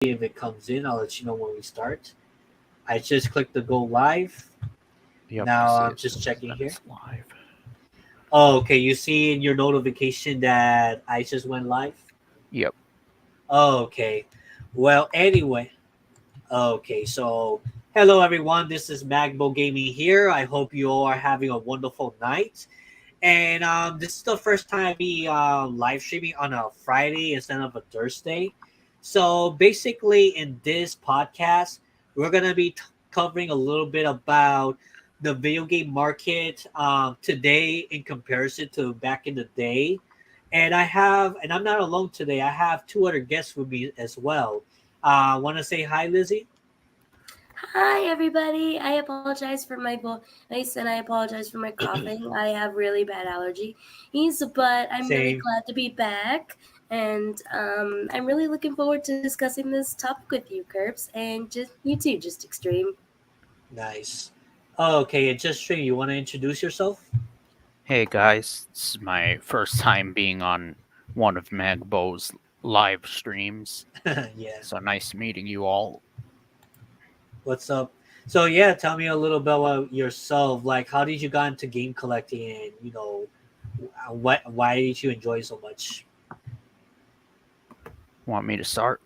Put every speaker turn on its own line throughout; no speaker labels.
if it comes in. I'll let you know when we start. I just clicked the go live.
Yep, I
Now
see
I'm
it
just
says
checking
that
here.
it's live.
Oh, okay. You see in your notification that I just went live?
Yep.
Oh, okay. Well, anyway. Okay, so hello everyone. This is Magbo Gaming here. I hope you all are having a wonderful night. And this is the first time I be live streaming on a Friday instead of a Thursday. So basically, in this podcast, we're gonna be covering a little bit about the video game market today in comparison to back in the day. And I'm not alone today. I have two other guests with me as well. Want to say hi, Lizzie?
Hi, everybody. I apologize for my voice and I apologize for my coughing. I have really bad allergies, but I'm really
Same.
glad to be back. And I'm really looking forward to discussing this topic with you, Curbs, and just you too, just extreme.
Nice. Okay, and just String, you want to introduce yourself?
Hey guys, this is my first time being on one of Magbo's live streams.
Yeah.
So nice meeting you all.
What's up? So yeah, tell me a little bit about yourself. Like, how did you got into game collecting, and what? Why did you enjoy it so much?
Want me to start?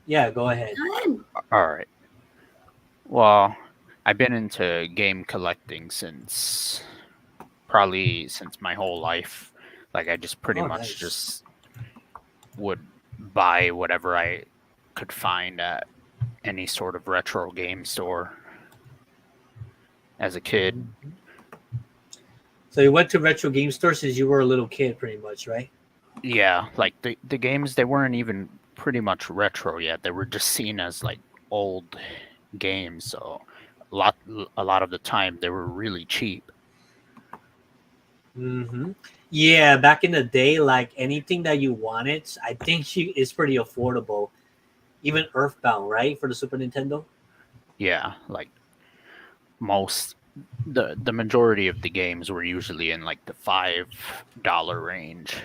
Yeah, go ahead.
Go ahead.
All right. Well, I've been into game collecting since my whole life. Like I just pretty
Oh,
much
nice.
just would buy whatever I could find at any sort of retro game store as a kid.
Mhm. So you went to retro game store since you were a little kid, pretty much, right?
Yeah, like the games they weren't even pretty much retro yet. They were just seen as like old games, so a lot of the time they were really cheap.
Mm-hmm. Yeah, back in the day, like anything that you wanted, I think is pretty affordable. Even Earthbound, right, for the Super Nintendo.
Yeah, like most the majority of the games were usually in like the $5 range.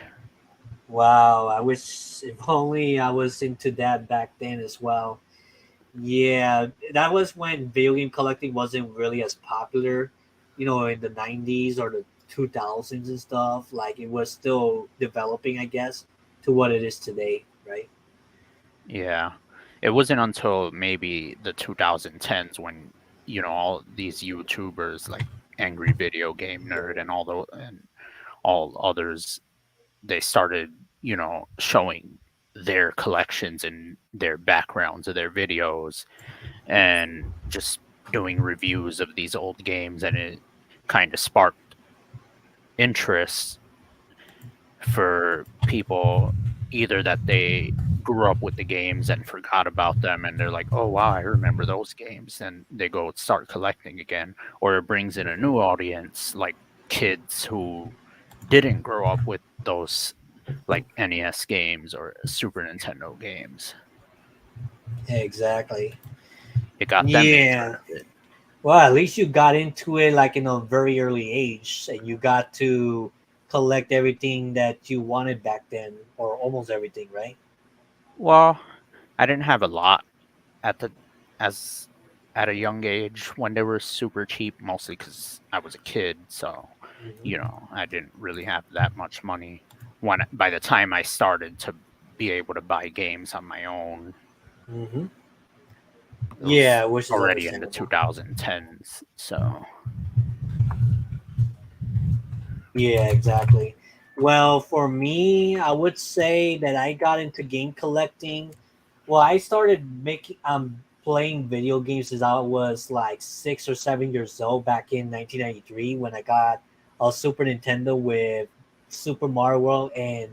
Wow, I wish if only I was into that back then as well. Yeah, that was when video game collecting wasn't really as popular, in the 90s or the 2000s and stuff. Like it was still developing, I guess, to what it is today, right?
Yeah. It wasn't until maybe the 2010s when, all these YouTubers like Angry Video Game Nerd and all others, they started, showing their collections and their backgrounds of their videos and just doing reviews of these old games, and it kind of sparked interest for people, either that they grew up with the games and forgot about them and they're like, oh wow, I remember those games, and they go start collecting again, or it brings in a new
Hmm.
audience like kids who didn't grow up with those like NES games or Super Nintendo games.
Exactly.
It got them
Yeah.
interested.
Well, at least you got into it like in a very early age, and you got to collect everything that you wanted back then, or almost everything, right?
Well, I didn't have a lot at the as at a young age when they were super cheap, mostly because I was a kid. So,
Hmm.
I didn't really have that much money when by the time I started to be able to buy games on my own.
Hmm.
It was
Yeah, which is
already in the
understandable.
2010s. So,
Yeah, exactly. Well, for me, I would say that I got into game collecting. Well, I started making playing video games since I was like 6 or 7 years old back in 1993 when I got a Super Nintendo with Super Mario World and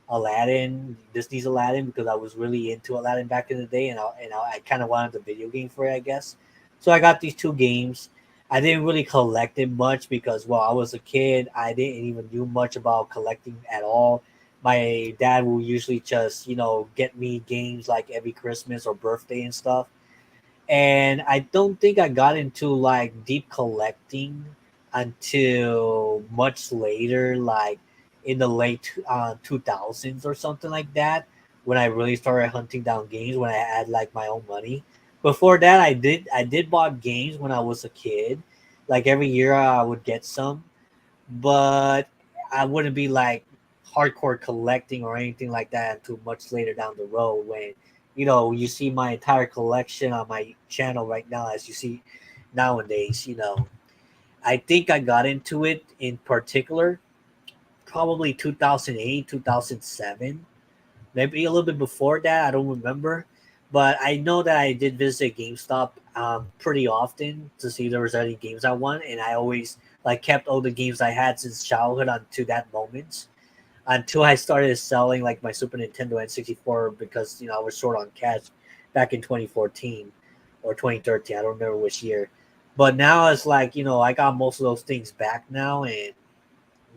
Aladdin, Disney's Aladdin, because I was really into Aladdin back in the day, and I kind of wanted the video game for it, I guess. So I got these two games. I didn't really collect it much because, well, I was a kid. I didn't even knew much about collecting at all. My dad will usually just, get me games like every Christmas or birthday and stuff. And I don't think I got into like deep collecting until much later, like in the late 2000s or something like that, when I really started hunting down games when I had like my own money. Before that, I did bought games when I was a kid. Like every year, I would get some, but I wouldn't be like hardcore collecting or anything like that until much later down the road when you see my entire collection on my channel right now as you see nowadays. I think I got into it in particular probably 2008, 2007, maybe a little bit before that. I don't remember, but I know that I did visit GameStop pretty often to see if there was any games I want, and I always like kept all the games I had since childhood until that moment. Until I started selling like my Super Nintendo N64 because I was short on cash back in 2014 or 2013. I don't remember which year. But now it's like I got most of those things back now, and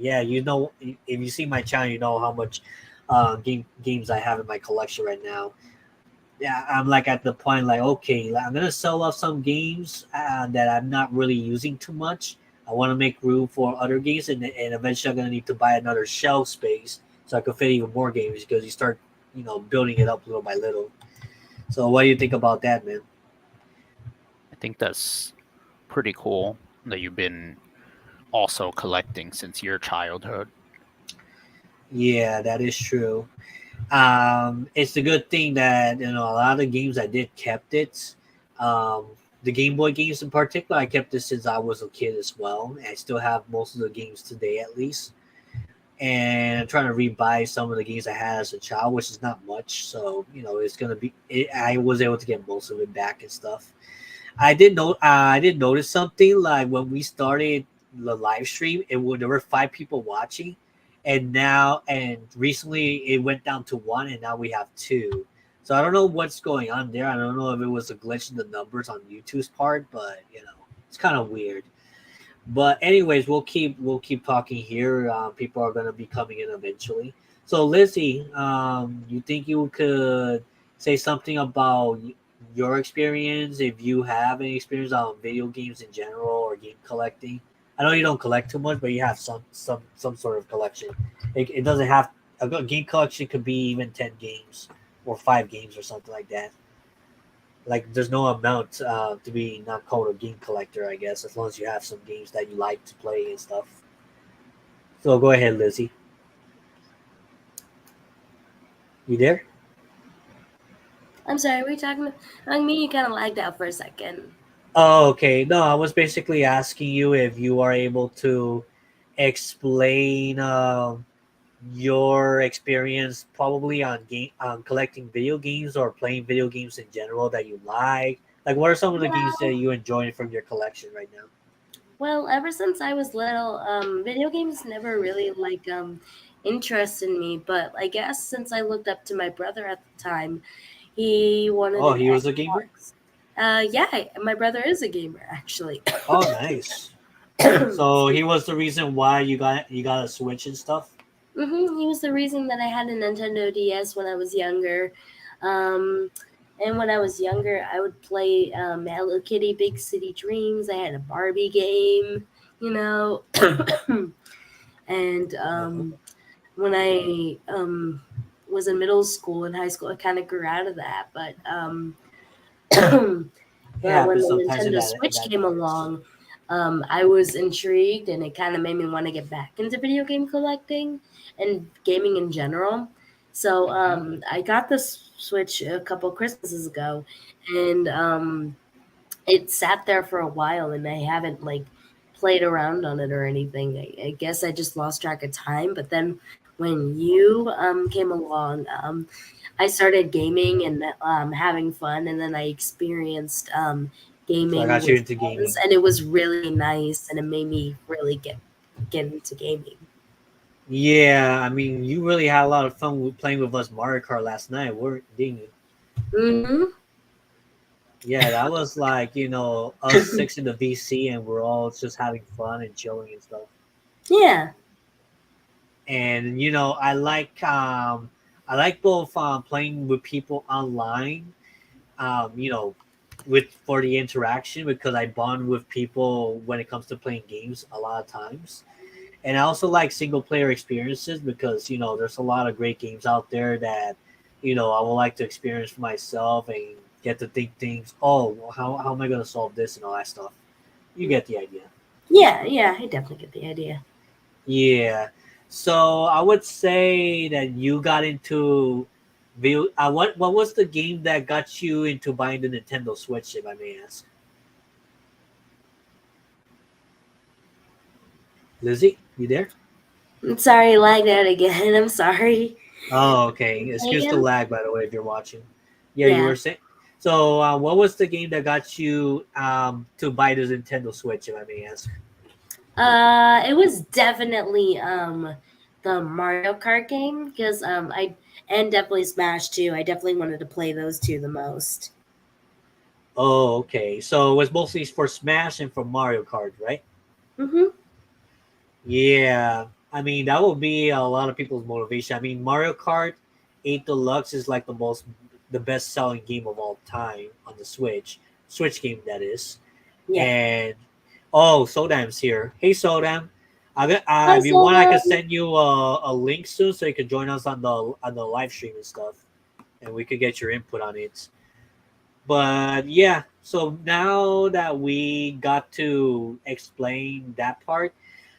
yeah, if you see my channel, you know how much games I have in my collection right now. Yeah, I'm like at the point like, okay, like, I'm gonna sell off some games that I'm not really using too much. I want to make room for other games, and eventually I'm gonna need to buy another shelf space so I can fit even more games because you start building it up little by little. So what do you think about that, man?
I think that's pretty cool that you've been also collecting since your childhood.
Yeah, that is true. It's a good thing that a lot of the games I did kept it. Um, the Game Boy games in particular, I kept it since I was a kid as well. And I still have most of the games today, at least. And I'm trying to rebuy some of the games I had as a child, which is not much. So it's gonna be. I was able to get most of it back and stuff. I did notice something like when we started the live stream, there were 5 people watching, and recently it went down to one, and now we have two. So I don't know what's going on there. I don't know if it was a glitch in the numbers on YouTube's part, but it's kind of weird. But anyways, we'll keep talking here. People are gonna be coming in eventually. So Lizzie, you think you could say something about your experience, if you have any experience on video games in general or game collecting? I know you don't collect too much, but you have some sort of collection. It doesn't have a good game collection could be even 10 games or 5 games or something like that. Like there's no amount to be not called a game collector, I guess, as long as you have some games that you like to play and stuff. So go ahead, Lizzie. You there?
I'm sorry, were you talking to me? You kind of lagged out for a second.
Oh, okay. No, I was basically asking you if you are able to explain your experience probably on collecting video games or playing video games in general that you like. Like, what are some of the games that
Well,
you enjoy from your collection right now?
well, ever since I was little, video games never really interested me. But I guess since I looked up to my brother at the time, he wanted
Oh,
an
he was a gamer.
Xbox. Yeah, my brother is a gamer actually.
Oh, nice. So he was the reason why you got a Switch and stuff.
He was the reason that I had a Nintendo DS when I was younger. Um, and when I was younger, I would play Hello Kitty Big City Dreams. I had a Barbie game, you know. and
Uh-huh.
when I was in middle school and high school, I kind of grew out of that.
It
But when
happens
the
sometimes in
Nintendo
that
Switch
that
came
parts.
along, I was intrigued, and it kind of made me want to get back into video game collecting and gaming in general. So
Hmm.
I got this Switch a couple Christmases ago, and it sat there for a while, and I haven't played around on it or anything. I guess I just lost track of time. But then when you came along, I started gaming and having fun, and then I experienced
So I
gaming
got you
with
into
friends,
gaming.
and it was really nice, and it made me really get into gaming.
Yeah, I mean, you really had a lot of fun with playing with us Mario Kart last night, didn't you?
Hmm.
Yeah, that was like us six in the VC, and we're all just having fun and chilling and stuff.
Yeah.
And I like both playing with people online, um, you know, with for the interaction because I bond with people when it comes to playing games a lot of times. And I also like single player experiences because there's a lot of great games out there that I would like to experience for myself and get to think things. Oh, well, how am I gonna solve this and all that stuff? You get the idea.
Yeah, yeah, I definitely get the idea.
Yeah. So I would say that you got into video. What was the game that got you into buying the Nintendo Switch, if I may ask? Lizzie, you there?
I'm sorry, lagged out again. I'm sorry.
Oh, okay.
Say
Excuse the
again?
lag, by the way, if you're watching. Yeah, you
Yeah.
were saying. So, what was the game that got you to buy the Nintendo Switch, if I may ask?
It was definitely the Mario Kart game because and definitely Smash too. I definitely wanted to play those two the most.
Oh, okay. So it was mostly for Smash and for Mario Kart, right?
Mhm.
Yeah. I mean, that would be a lot of people's motivation. I mean, Mario Kart 8 Deluxe is like the best selling game of all time on the Switch game that is.
Yeah.
And oh, Sodam's here. Hey, Sodam.
Hi,
If you want, I
Soda.
could send you a link soon so you can join us on the live stream and stuff, and we could get your input on it. But yeah, so now that we got to explain that part,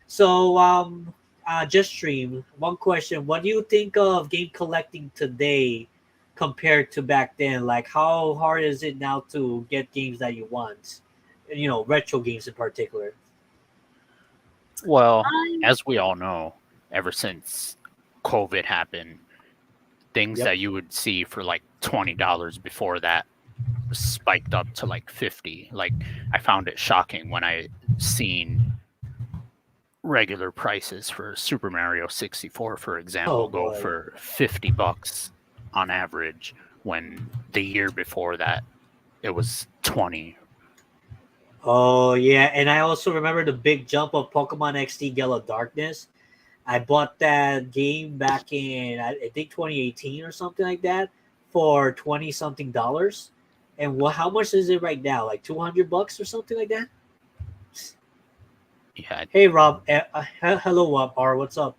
so just stream. One question: what do you think of game collecting today compared to back then? Like, how hard is it now to get games that you want? Retro games in particular.
Well,
I
as we all know, ever since COVID happened, things
Yep.
that you would see for like $20 before that spiked up to like 50. Like I found it shocking when I seen regular prices for Super Mario 64, for
Oh
example, go
boy.
for $50 on average, when the year before that it was 20.
Oh yeah, and I also remember the big jump of Pokemon XD Yellow Darkness. I bought that game back in I think 2018 or something like that for 20 something dollars. And how much is it right now? Like 200 bucks or something like that?
Yeah,
Hey Rob, hello Rob R, what's up?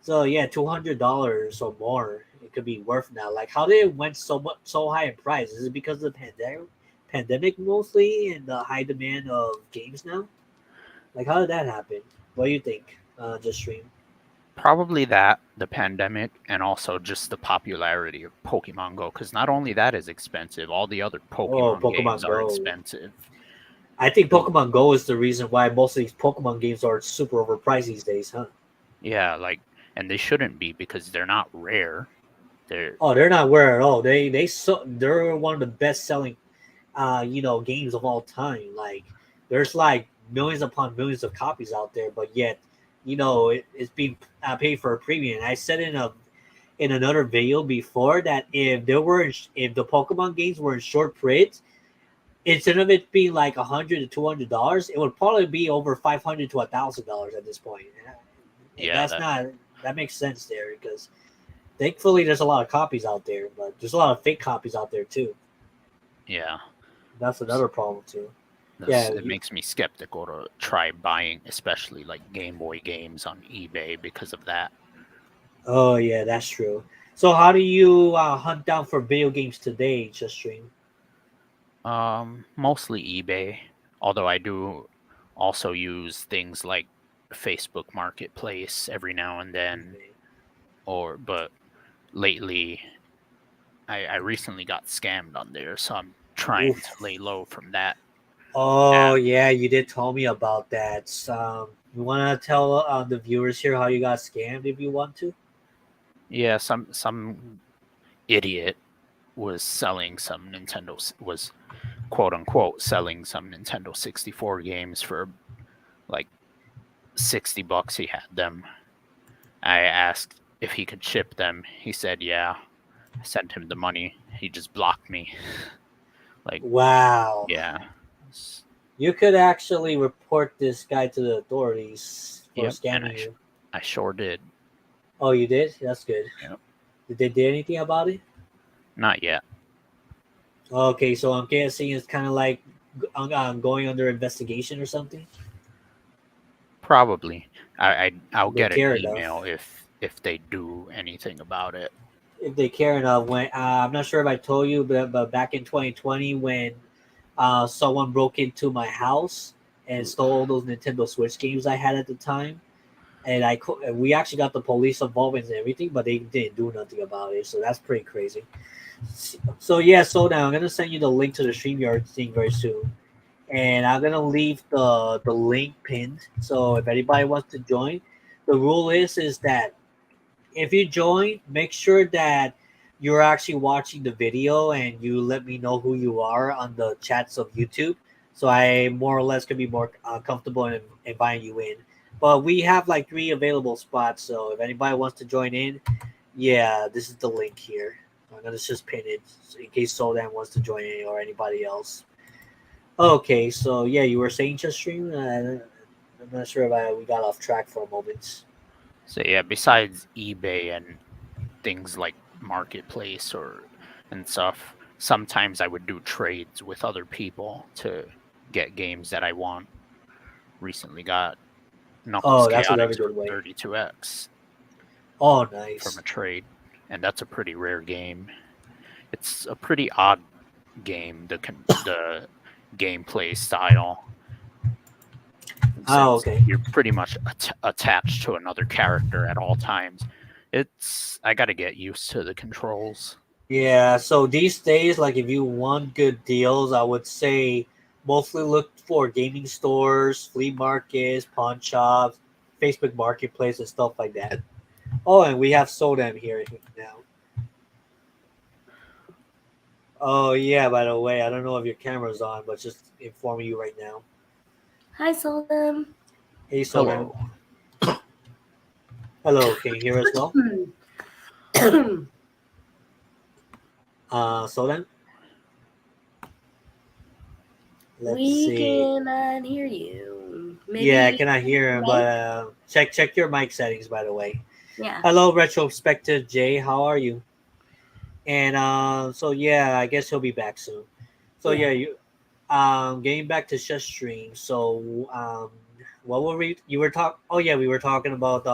So yeah, $200 or more. It could be worth now. Like how did it went so high in price? Is it because of the pandemic mostly and the high demand of games now? Like how did that happen? What do you think? Just stream.
probably that, the pandemic, and also just the popularity of Pokemon Go. Because not only that is expensive, all the other
Oh,
Pokemon games
Pokemon
are
Go.
expensive.
I think
So,
Pokemon Go is the reason why most of these Pokemon games are super overpriced these days, huh?
yeah, like, and they shouldn't be because they're not rare. They're
Oh, they're not rare at all. They're one of the best selling games of all time. Like there's like millions upon millions of copies out there, but yet it's being paid for a premium. I said in another video before that if the Pokemon games were in short print, instead of it being like $100 to $200, it would probably be over $500 to $1,000 at this point. And
yeah,
that makes sense there because thankfully there's a lot of copies out there, but there's a lot of fake copies out there too.
yeah.
That's another problem too.
This
Yeah.
it makes me skeptical to try buying, especially like Game Boy games on eBay because of that.
Oh yeah, that's true. So how do you hunt down for video games today, just stream?
Mostly eBay, although I do also use things like Facebook Marketplace every now and then,
eBay.
or but lately I recently got scammed on there, so I'm trying to
Oof.
lay low from that.
Oh
App.
yeah, you did tell me about that. You want to tell the viewers here how you got scammed if you want to?
Yeah, some idiot was selling some was quote unquote selling some Nintendo 64 games for like $60. He had them. I asked if he could ship them. He said yeah. I sent him the money. He just blocked me. Like,
Wow.
yeah.
You could actually report this guy to the authorities for
Yep, and
scamming you.
I sure did.
Oh, you did? That's good.
Yep.
Did they do anything about it?
Not yet.
Okay, so I'm guessing it's kind of like going under investigation or something.
Probably. I'll
They
get an
care
email
enough.
if they do anything about it.
if they care enough. When I'm not sure if I told you, but back in 2020, when someone broke into my house and stole all those Nintendo Switch games I had at the time, and we actually got the police involved and everything, but they didn't do nothing about it. So that's pretty crazy. So yeah, so now I'm gonna send you the link to the StreamYard thing very soon, and I'm gonna leave the link pinned. So if anybody wants to join, the rule is that if you join, make sure that you're actually watching the video and you let me know who you are on the chats of YouTube, so I more or less can be more comfortable in inviting you in. But we have like 3 available spots, so if anybody wants to join in, yeah, this is the link here. I'm gonna just pin it in case Soldan wants to join in or anybody else. Okay, so yeah, you were saying just stream. I'm not sure if we got off track for a moment.
So yeah, besides eBay and things like Marketplace or and stuff, sometimes I would do trades with other people to get games that I want. Recently got Knuckles
Oh, that's
Chaotix
another
for
good way.
32x
Oh,
from a
nice.
trade, and that's a pretty rare game. It's a pretty odd game, the gameplay style,
Oh,
since
okay.
you're pretty much attached to another character at all times. It's I got to get used to the controls.
Yeah, so these days, like if you want good deals, I would say mostly look for gaming stores, flea markets, pawn shops, Facebook Marketplace, and stuff like that. Oh, and we have Sodam here now. Oh, yeah, by the way, I don't know if your camera's on, but just informing you right now.
Hi, Solom.
Hey, Sodam.
Hello.
Hello, can you hear us well?
We
Sodam? Let's see.
cannot hear you.
Yeah, I
Maybe
cannot hear him, but
mic?
check your mic settings, by the way.
Yeah.
Hello, Retrospective Jay. How are you? And so yeah, I guess he'll be back soon. So
Yeah.
yeah, you getting back to Chess Stream. So what were we? You were talk. Oh yeah, we were talking about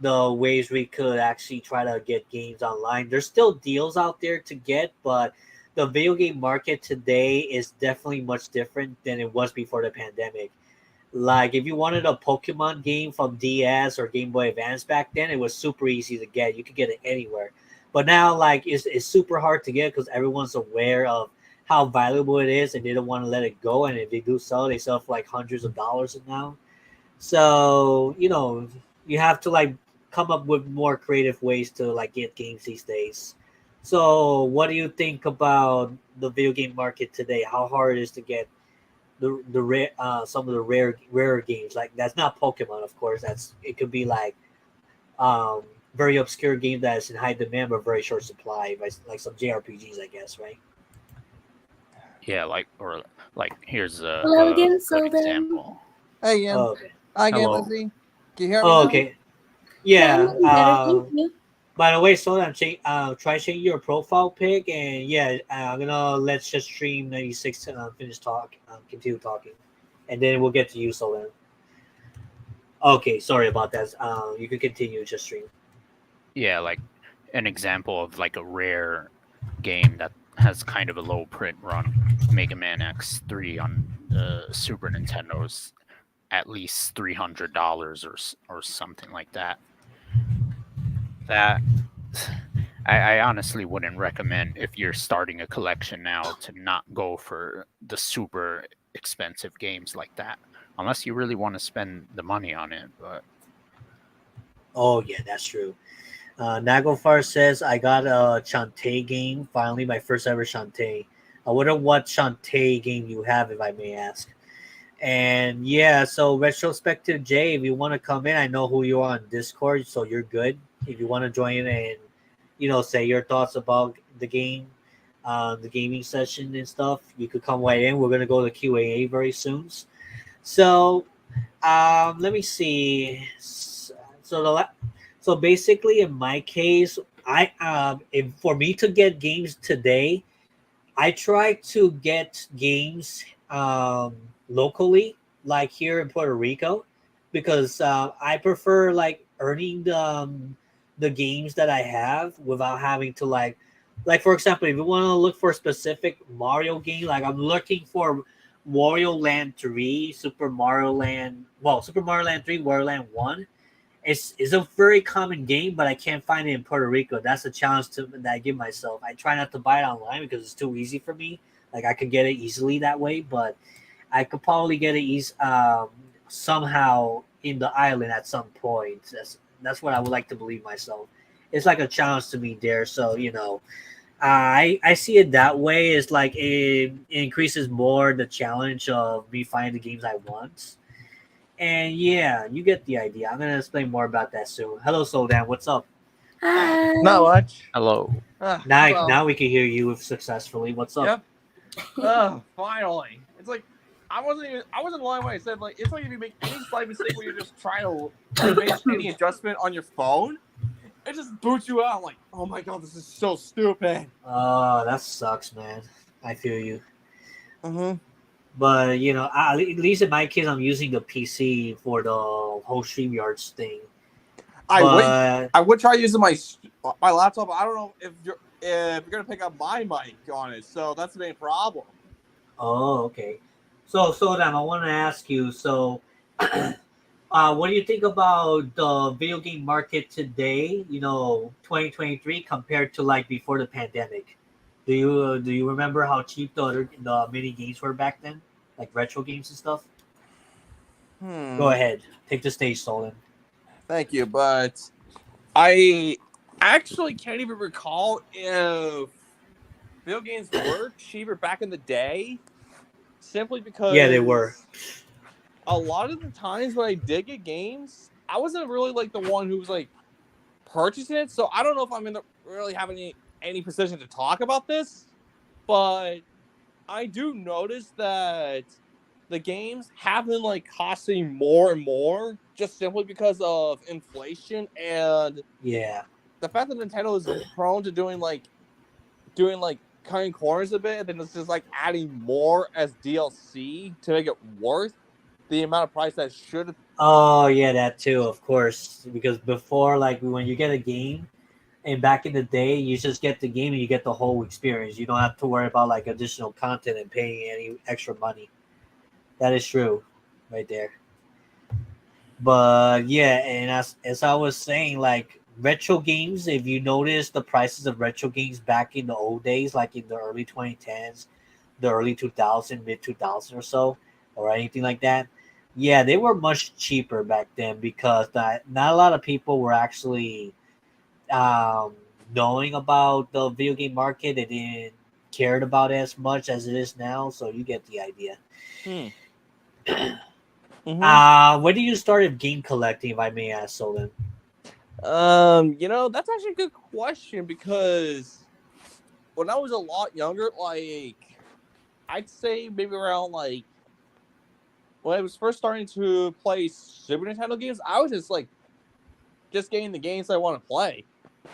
the ways we could actually try to get games online. There's still deals out there to get, but the video game market today is definitely much different than it was before the pandemic. Like if you wanted a Pokemon game from DS or Game Boy Advance back then, it was super easy to get. You could get it anywhere. But now, like, it's super hard to get because everyone's aware of how valuable it is, and they don't want to let it go. And if they do sell, they sell for like hundreds of dollars now. So you have to like come up with more creative ways to like get games these days. So, what do you think about the video game market today? How hard it is to get the rare some of the rarer games, like that's not Pokemon, of course. That's it could be like um very obscure game that's in high demand but very short supply, like some JRPGs, I guess, right?
Yeah, like here's
Hello
a
again,
good
Solom.
example.
Hey again.
Oh, okay.
Hi again,
Hello.
Lizzie. Can you hear me
Oh,
now?
okay.
Yeah, I'm
Yeah.
getting better. Thank you.
By the way, so I'm try changing your profile pic, and yeah, I'm gonna let's just stream 96 to finish continue talking, and then we'll get to you, so then. Okay, sorry about that. You can continue just stream.
Yeah, like an example of like a rare game that has kind of a low print run. Mega Man X3 on the Super Nintendo's at least $300 or something like that. That I honestly wouldn't recommend if you're starting a collection now to not go for the super expensive games like that, unless you really want to spend the money on it. But
Oh yeah, that's true. Naglfar says, I got a Shantae game. Finally, my first ever Shantae. I wonder what Shantae game you have, if I may ask. And yeah, so Retrospective Jay, if you want to come in, I know who you are on Discord, so you're good. If you want to join in and, say your thoughts about the game, the gaming session and stuff, you could come right in. We're going to go to Q&A very soon. So let me see. So so basically, in my case, if for me to get games today, I try to get games locally, like here in Puerto Rico, because I prefer like earning the games that I have without having to like for example, if you want to look for a specific Mario game, like I'm looking for Wario Land 3, Super Mario Land 3, Wario Land 1. It's a very common game, but I can't find it in Puerto Rico. That's a challenge that I give myself. I try not to buy it online because it's too easy for me. Like I could get it easily that way, but I could probably get it somehow in the island at some point. That's what I would like to believe myself. It's like a challenge to me there. So I see it that way. It's like it increases more the challenge of me finding the games I want. And yeah, you get the idea. I'm gonna explain more about that soon. Hello, Soldan. What's up?
Not
Hi.
much.
Hello.
Now,
Well,
now we can hear you successfully. What's up?
yep. Finally. It's like I wasn't lying when I said like it's like if you make any slight mistake where you're just trying to make any adjustment on your phone, it just boots you out. I'm like, oh my god, this is so stupid.
Oh, that sucks, man. I feel you.
Mm-hmm.
But at least in my case, I'm using the PC for the whole StreamYards thing. But
I would try using my laptop. But I don't know if you're gonna pick up my mic on it, so that's the main problem.
oh, okay. So Soldan, I want to ask you. So, what do you think about the video game market today? 2023 compared to like before the pandemic. Do you remember how cheap the mini games were back then, like retro games and stuff? Go
Hmm.
ahead, take the stage, Solon.
Thank you, but I actually can't even recall if video games were cheaper back in the day. Simply
Yeah, they were.
because a lot of the times when I did get games, I wasn't really like the one who was like purchasing it. So I don't know if I'm gonna really have any position to talk about this, but I do notice that the games have been like costing more and more just simply because of inflation and
Yeah.
the fact that Nintendo is prone to doing cutting corners a bit, and then it's just like adding more as DLC to make it worth the amount of price that should.
Oh, yeah, that too, of course. Because before, like when you get a game, and back in the day, you just get the game and you get the whole experience. You don't have to worry about like additional content and paying any extra money. That is true, right there. But yeah, and as I was saying, like retro games, if you notice the prices of retro games back in the old days, like in the early 2010s, the early 2000, mid 2000 or so, or anything like that, yeah, they were much cheaper back then because not a lot of people were actually um, knowing about the video game market. They didn't cared about it as much as it is now. So you get the idea.
Hmm. Mm-hmm.
When did you started game collecting, if I may ask, Solon?
That's actually a good question because when I was a lot younger, like I'd say maybe around like when I was first starting to play Super Nintendo games, I was just getting the games I want to play.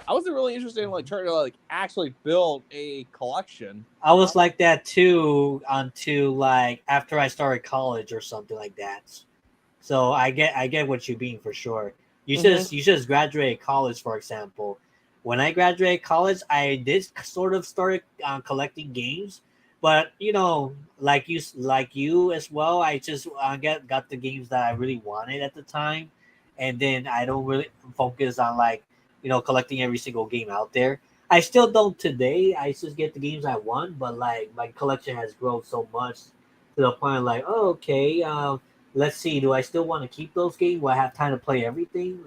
I wasn't really interested in like trying to like actually build a collection.
I was like that too until like after I started college or something like that. So I get what you mean for sure. You just graduated college, for example. When I graduated college, I did sort of start collecting games, but like you as well. I just got the games that I really wanted at the time, and then I don't really focus on like collecting every single game out there. I still don't today. I just get the games I want, but like my collection has grown so much to the point of like, oh, okay. Let's see, do I still want to keep those games? Will I have time to play everything?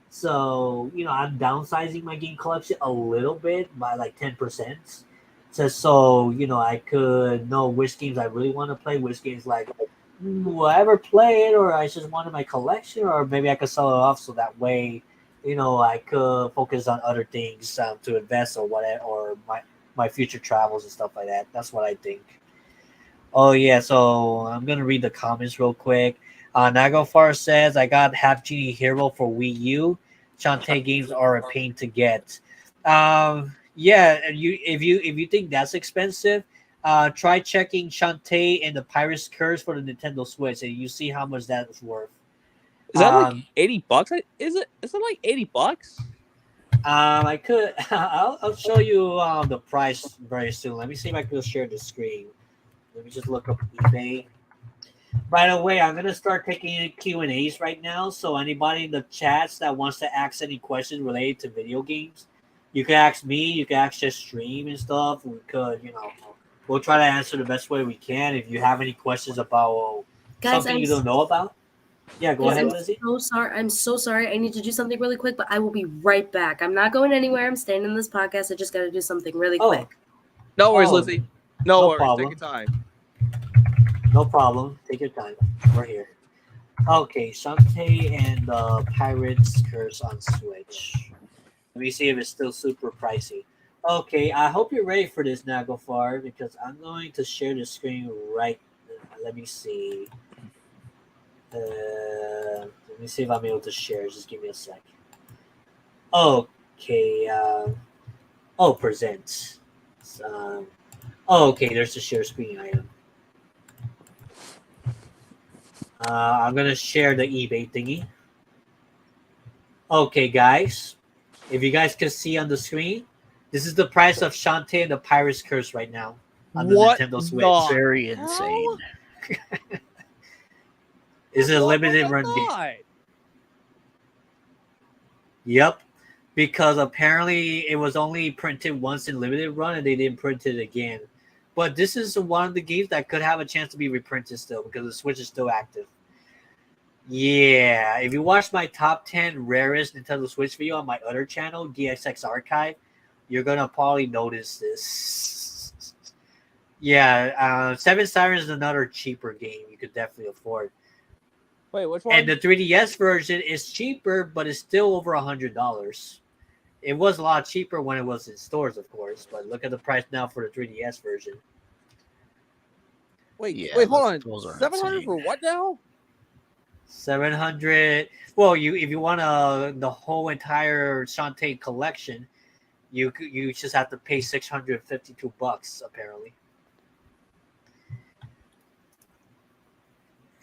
So I'm downsizing my game collection a little bit by like 10%. Just so I could know which games I really want to play, which games like will I ever play it, or I just wanted my collection, or maybe I could sell it off so that way, I could focus on other things to invest or whatever, or my future travels and stuff like that. That's what I think. Oh yeah, so I'm gonna read the comments real quick. Nagofar says I got Half Genie Hero for Wii U. Shantae games are a pain to get. Yeah, and if you think that's expensive, try checking Shantae and the Pirate's Curse for the Nintendo Switch, and you see how much that is worth.
Is that like
Um,
$80? Is it like $80?
I could. I'll show you the price very soon. Let me see if I can share the screen. Let me just look up eBay. By the way, I'm gonna start taking Q&As right now. So anybody in the chats that wants to ask any questions related to video games, you can ask me. You can ask just stream and stuff. We could, we'll try to answer the best way we can. If you have any questions about
Guys,
something you don't know about, yeah, go
guys,
ahead,
I'm
Lizzie.
so sorry. I'm so sorry. I need to do something really quick, but I will be right back. I'm not going anywhere. I'm staying in this podcast. I just got to do something really quick.
No worries,
Oh,
Lizzie. No worries.
problem.
Take your time.
No problem. Take your time. We're here. Okay, Shantae and the Pirates Curse on Switch. Let me see if it's still super pricey. Okay, I hope you're ready for this, Nagofar, because I'm going to share the screen right. Let me see. Let me see if I'm able to share. Just give me a sec. Okay. Present. Okay, there's the share screen item. I'm gonna share the eBay thingy. Okay, guys. If you guys can see on the screen, this is the price of Shantae and the Pirate's Curse right now on the
What
Nintendo Switch.
the
Very
hell?
insane.
It's a
What
limited
the
run game.
God?
Yep. Because apparently it was only printed once in limited run and they didn't print it again. But this is one of the games that could have a chance to be reprinted still because the Switch is still active. Yeah, if you watch my top 10 rarest Nintendo Switch video on my other channel, DXX Archive, you're going to probably notice this. Yeah, Seven Sirens is another cheaper game you could definitely afford.
Wait, which one?
And the 3DS version is cheaper, but it's still over $100. It was a lot cheaper when it was in stores, of course, but look at the price now for the 3DS version.
Wait,
Yeah,
wait, hold on.
those are
700
insane.
for what now?
700. Well, if you want the whole entire Shantae collection, you just have to pay $652 apparently.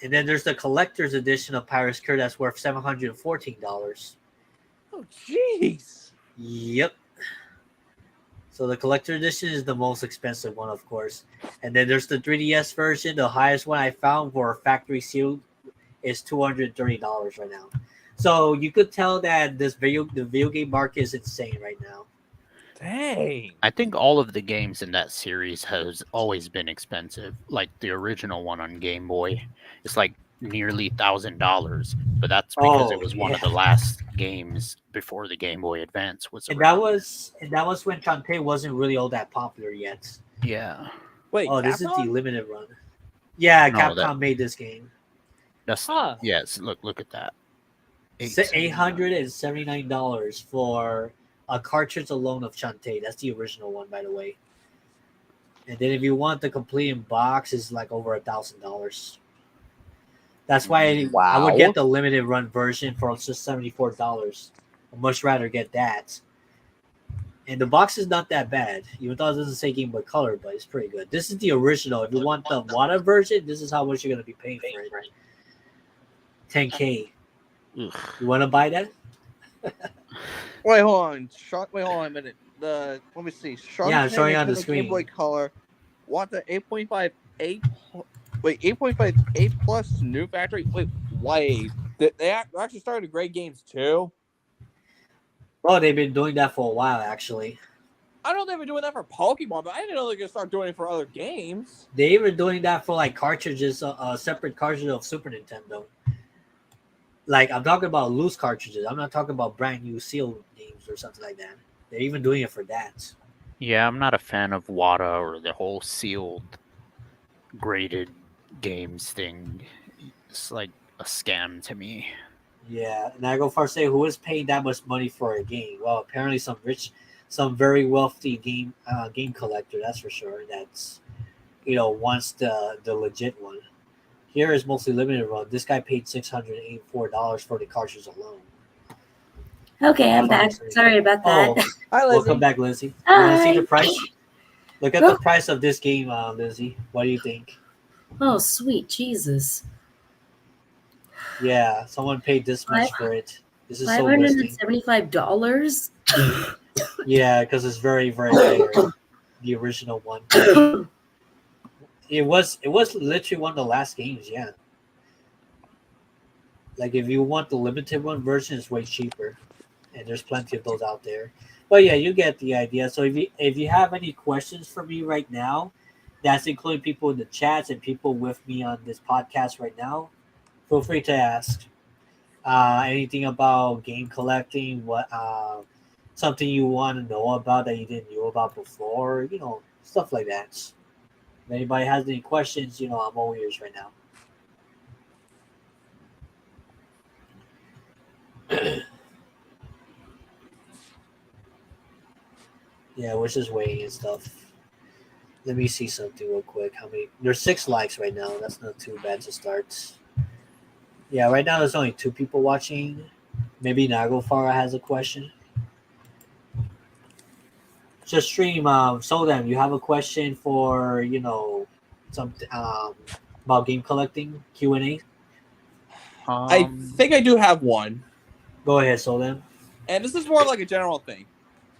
And then there's the collector's edition of Pirate's Curse that's worth $714.
Oh, jeez.
Yep. So the collector edition is the most expensive one, of course. And then there's the 3DS version. The highest one I found for factory sealed is $230 right now. So you could tell that the video game market is insane right now.
Dang.
I think all of the games in that series has always been expensive. Like the original one on Game Boy, it's like nearly $1,000. But that's because it was one of the last games before the Game Boy Advance was
And
around.
that was when Shantae wasn't really all that popular yet.
Yeah.
Wait,
Oh, this is
Capcom?
the limited run. Yeah,
No,
Capcom made this game.
That's
Huh.
yes. Look at that.
$879 for a cartridge alone of Shantae. That's the original one, by the way. And then if you want the complete in box, is like over $1,000. That's why I would get the limited run version for just $74. I'd much rather get that. And the box is not that bad, even though it doesn't say Game Boy Color, but it's pretty good. This is the original. If you want the Wada version, this is how much you're gonna be paying for it. $10K.
Ugh.
You want to buy that?
Wait, hold on. Wait, hold on a minute. Let me see.
Yeah, I'm showing on the
Nintendo
screen.
Game Boy Color. What the 8.5 8? Wait, 8.5 8 plus new factory. Wait. They actually started great games too.
Oh, they've been doing that for a while, actually.
I know they've been doing that for Pokemon, but I didn't know they're gonna start doing it for other games.
They were doing that for like cartridges, separate cartridges of Super Nintendo. Like I'm talking about loose cartridges. I'm not talking about brand new sealed games or something like that. They're even doing it for that.
Yeah, I'm not a fan of WADA or the whole sealed graded games thing. It's like a scam to me.
Yeah, and I go far say, who is paying that much money for a game? Well, apparently some very wealthy game collector. That's for sure. That's wants the legit one. Here is mostly limited run. This guy paid $684 for the cartridge alone.
Okay, I'm back. Sorry about that.
Oh,
Hi, Lizzie.
welcome back, Lizzie. You want to see
Hi.
the price? Look at the price of this game, Lizzie. What do you think?
Oh, sweet Jesus.
Yeah, someone paid this much for it. This is
Five
so
hundred and
listing.
$75.
Yeah, because it's very very rare. The original one. It was literally one of the last games. Yeah, like if you want the limited one version, it's way cheaper, and there's plenty of those out there. But yeah, you get the idea. So if you have any questions for me right now, that's including people in the chats and people with me on this podcast right now, feel free to ask. Anything about game collecting, what something you want to know about that you didn't know about before, stuff like that. If anybody has any questions, I'm all ears right now. Yeah, we're just waiting and stuff. Let me see something real quick. How many? There's 6 likes right now. That's not too bad to start. Yeah, right now there's only 2 people watching. Maybe Nagofara has a question. Just stream. Them. You have a question for something about game collecting Q&A.
I
Um,
think I do have one,
Go ahead, Them.
and this is more like a general thing.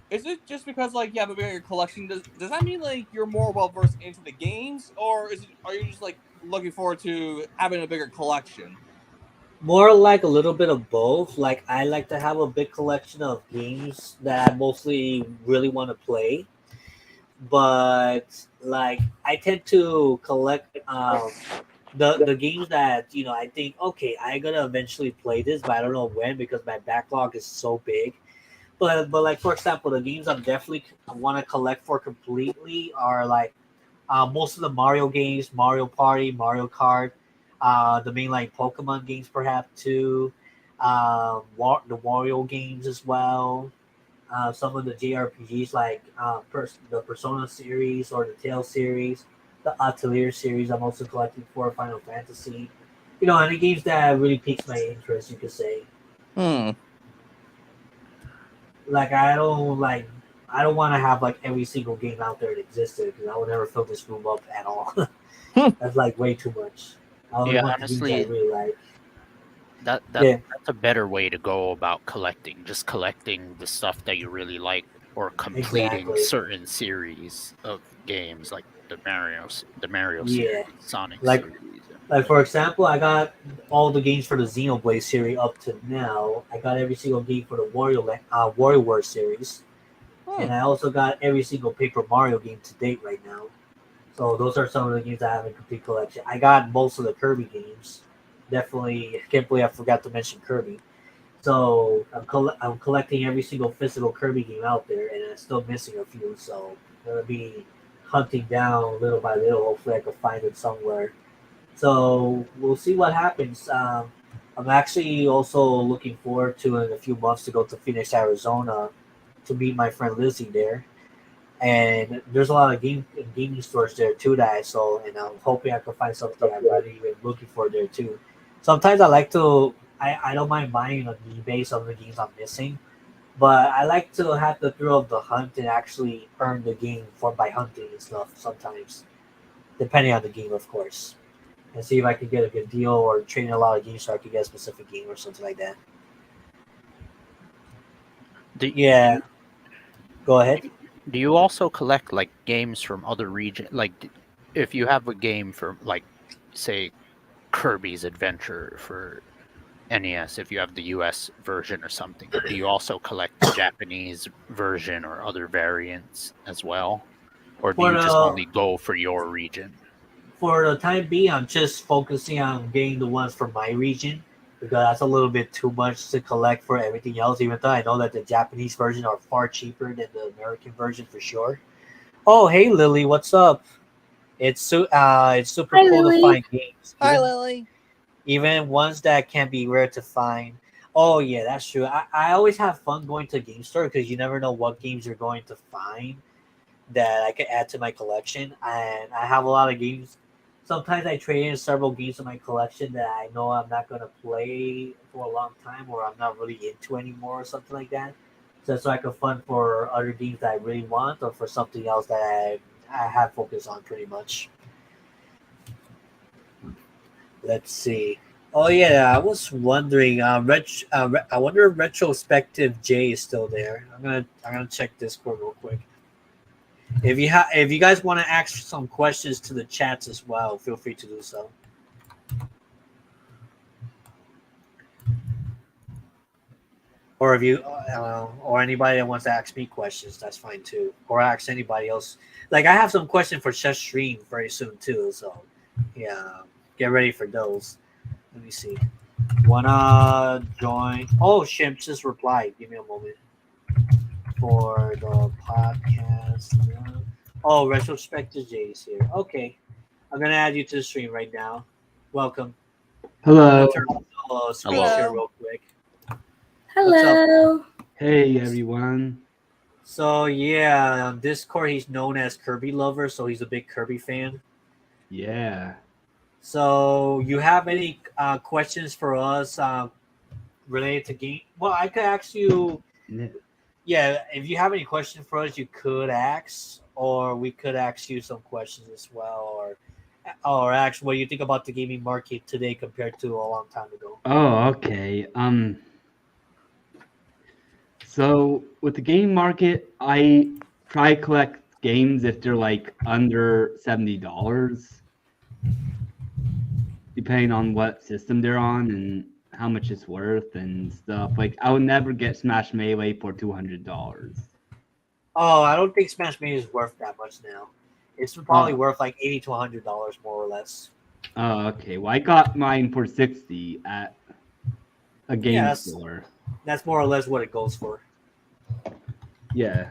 Is it just because like you have a bigger collection? Does that mean like you're more well versed into the games, or are you just like looking forward to having a bigger collection?
More like a little bit of both. Like I like to have a big collection of games that I mostly really want to play, but like I tend to collect the games that I think okay I gotta eventually play this, but I don't know when because my backlog is so big. But like for example, the games I'm definitely want to collect for completely are like most of the Mario games, Mario Party, Mario Kart, the mainline Pokemon games perhaps too, the Wario games as well. Some of the JRPGs like the Persona series or the Tales series, the Atelier series. I'm also collecting for Final Fantasy. Any games that really piques my interest, you could say.
Hmm.
Like I don't want to have like every single game out there that existed because I would never fill this room up at all. That's like way too much. I only
yeah,
want the games I
honestly,
really like.
that's
Yeah,
a better way to go about collecting. Just collecting the stuff that you really like, or completing
exactly.
certain series of games like the Mario
Yeah,
series, Sonic
like
series, and
like for example, I got all the games for the Xenoblade series up to now. I got every single game for the WarioWare series,
Hmm.
and I also got every single Paper Mario game to date right now. So those are some of the games I have in complete collection. I got most of the Kirby games. Definitely, I can't believe I forgot to mention Kirby. So I'm collecting every single physical Kirby game out there, and I'm still missing a few. So I'm gonna be hunting down little by little. Hopefully, I can find it somewhere. So we'll see what happens. I'm actually also looking forward to in a few months to go to Phoenix, Arizona, to meet my friend Lizzie there. And there's a lot of gaming stores there too that I saw, and I'm hoping I can find something I'm really been looking for there too. Sometimes I like to, I don't mind buying on eBay some of the games I'm missing, but I like to have the thrill of the hunt and actually earn the game for by hunting and stuff. Sometimes, depending on the game, of course, and see if I can get a good deal or trade in a lot of games so I can get a specific game or something like that.
do, do
Yeah,
you
go ahead.
do you also collect like games from other region? Like, if you have a game for like, say, Kirby's Adventure for NES, if you have the US version or something, do you also collect the Japanese version or other variants as well? Or do
For
you just
the
only go for your region?
For the time being, I'm just focusing on getting the ones from my region because that's a little bit too much to collect for everything else. Even though I know that the Japanese version are far cheaper than the American version for sure. Oh, hey Lily, what's up? It's super
Hi,
cool to
Lily.
find games,
Hi,
even
Lily.
even ones that can be rare to find. Oh yeah, that's true. I always have fun going to a game store because you never know what games you're going to find that I could add to my collection. And I have a lot of games. Sometimes I trade in several games in my collection that I know I'm not going to play for a long time or I'm not really into anymore or something like that. So I can fund for other games that I really want or for something else that I have focused on pretty much. Let's see. Oh yeah, I was wondering. I wonder if retrospective J is still there. I'm gonna check Discord real quick. If you guys want to ask some questions to the chats as well, feel free to do so. Or if you or anybody that wants to ask me questions, that's fine too. Or ask anybody else. Like I have some question for Chess Stream very soon too. So yeah, get ready for those. Let me see. Wanna join? Oh, Shimp just replied. Give me a moment for the podcast. Oh, retrospective J is here. Okay, I'm gonna add you to the stream right now. Welcome. I'm gonna
Hello.
turn on the screen
Hello.
share real quick. What's up?
Hello.
Hey, everyone.
So yeah, on Discord he's known as Kirby Lover, so he's a big Kirby fan.
Yeah.
So you have any questions for us related to game? Well, I could ask you.
N-
Yeah, if you have any questions for us, you could ask, or we could ask you some questions as well, or ask what you think about the gaming market today compared to a long time ago.
Oh, okay. So with the game market, I try to collect games if they're like under $70, depending on what system they're on and how much it's worth and stuff. Like I would never get Smash Melee for $200.
Oh, I don't think Smash Mania is worth that much now. It's probably worth like $80 to $100 more or less.
Oh, okay. Well, I got mine for 60 at a game
Yeah,
store.
that's more or less what it goes for.
Yeah.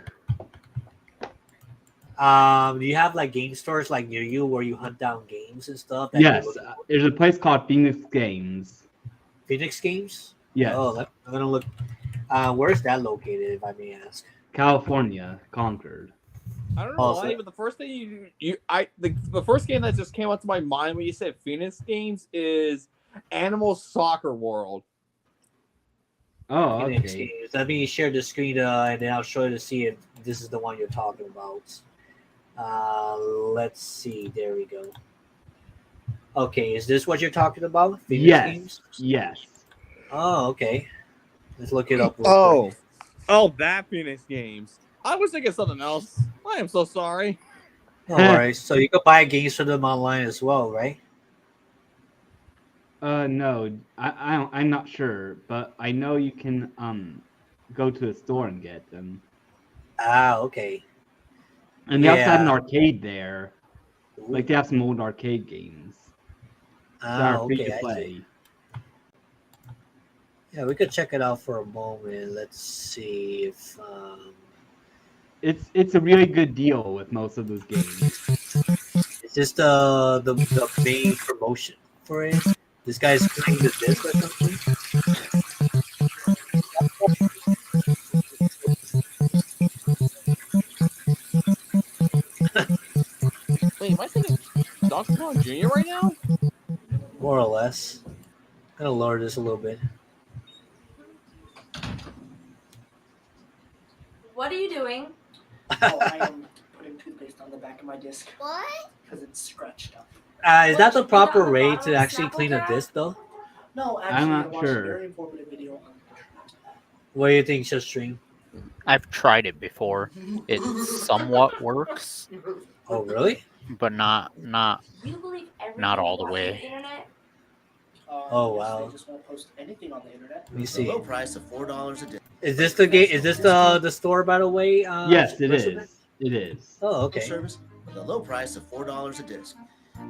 Do you have like game stores like near you where you hunt down games and stuff?
Yes. There's a place called Phoenix Games.
Phoenix Games.
Yes.
Oh, I'm gonna look. Where's that located, if I may ask?
California, Concord.
I don't know why, but the first thing the first game that just came up to my mind when you said Phoenix Games is Animal Soccer World.
Oh,
Phoenix
okay.
Games. Let me share the screen and then I'll show you to see if this is the one you're talking about. Let's see. There we go. Okay, is this what you're talking about? Phoenix
Yes.
Games?
Yes.
Oh, okay. Let's look it up.
Oh, that Phoenix Games. I was thinking something else. I am so sorry.
No worries. So you can buy games for them online as well, right?
No, I'm not sure, but I know you can go to a store and get them.
Ah, okay.
And they also have an
Yeah.
arcade there.
Ooh.
Like they have some old arcade games that
Ah,
are free
okay.
to
I
play.
see. Yeah, we could check it out for a moment. Let's see if
It's a really good deal with most of those games.
is this the main promotion for it. This guy's playing the disc or something.
Wait, am I thinking Donkey Kong Jr. right now?
More or less. I'm gonna lower this a little bit.
What are you doing?
Oh, I am putting toothpaste on the back of my disc
What?
because it's scratched up.
Is that the
What, you put that
proper
on the
way
bottom
to
of the
actually
Snapple
clean a
jar?
disc, though?
No, actually,
not
I watched
sure.
a very informative video on
What do you think, Shastring?
I've tried it before. It somewhat works,
Oh, really?
but not
You believe everything
Not all
you
the
watch on
way.
the internet?
Oh,
yes,
wow.
They just won't post anything on the internet.
Let me see.
Low price of $4 a day.
Is this the game? Is this the store, by the way?
Yes, it
Christopher?
is. It is.
Oh, okay.
Service with a low price of $4 a disc.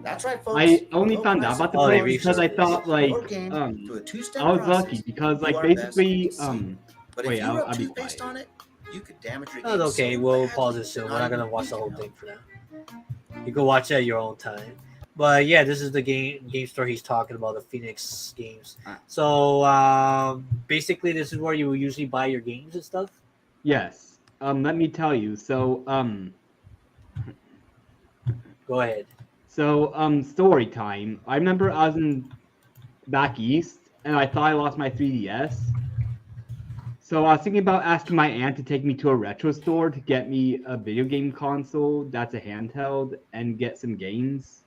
That's right, folks.
I only
Low
found
price
out about the
of
Oh, they
place
$4
because I
service.
thought like
Your game to a two-step
I was
process
lucky because
to
like
do our best
basically
to see. But
wait,
if you rub
I'll be
toothpaste
quiet.
on it, you could damage your
That's
game
okay.
so
We'll
badly
pause it soon.
that
We're not
even
gonna watch
we
the whole
can
thing for now. You can watch it at your own time. But yeah, this is the game store he's talking about, the Phoenix Games. So basically, this is where you usually buy your games and stuff.
Yes. Let me tell you. So
Go ahead.
story time. I remember I was in back east and I thought I lost my 3DS. So I was thinking about asking my aunt to take me to a retro store to get me a video game console that's a handheld and get some games.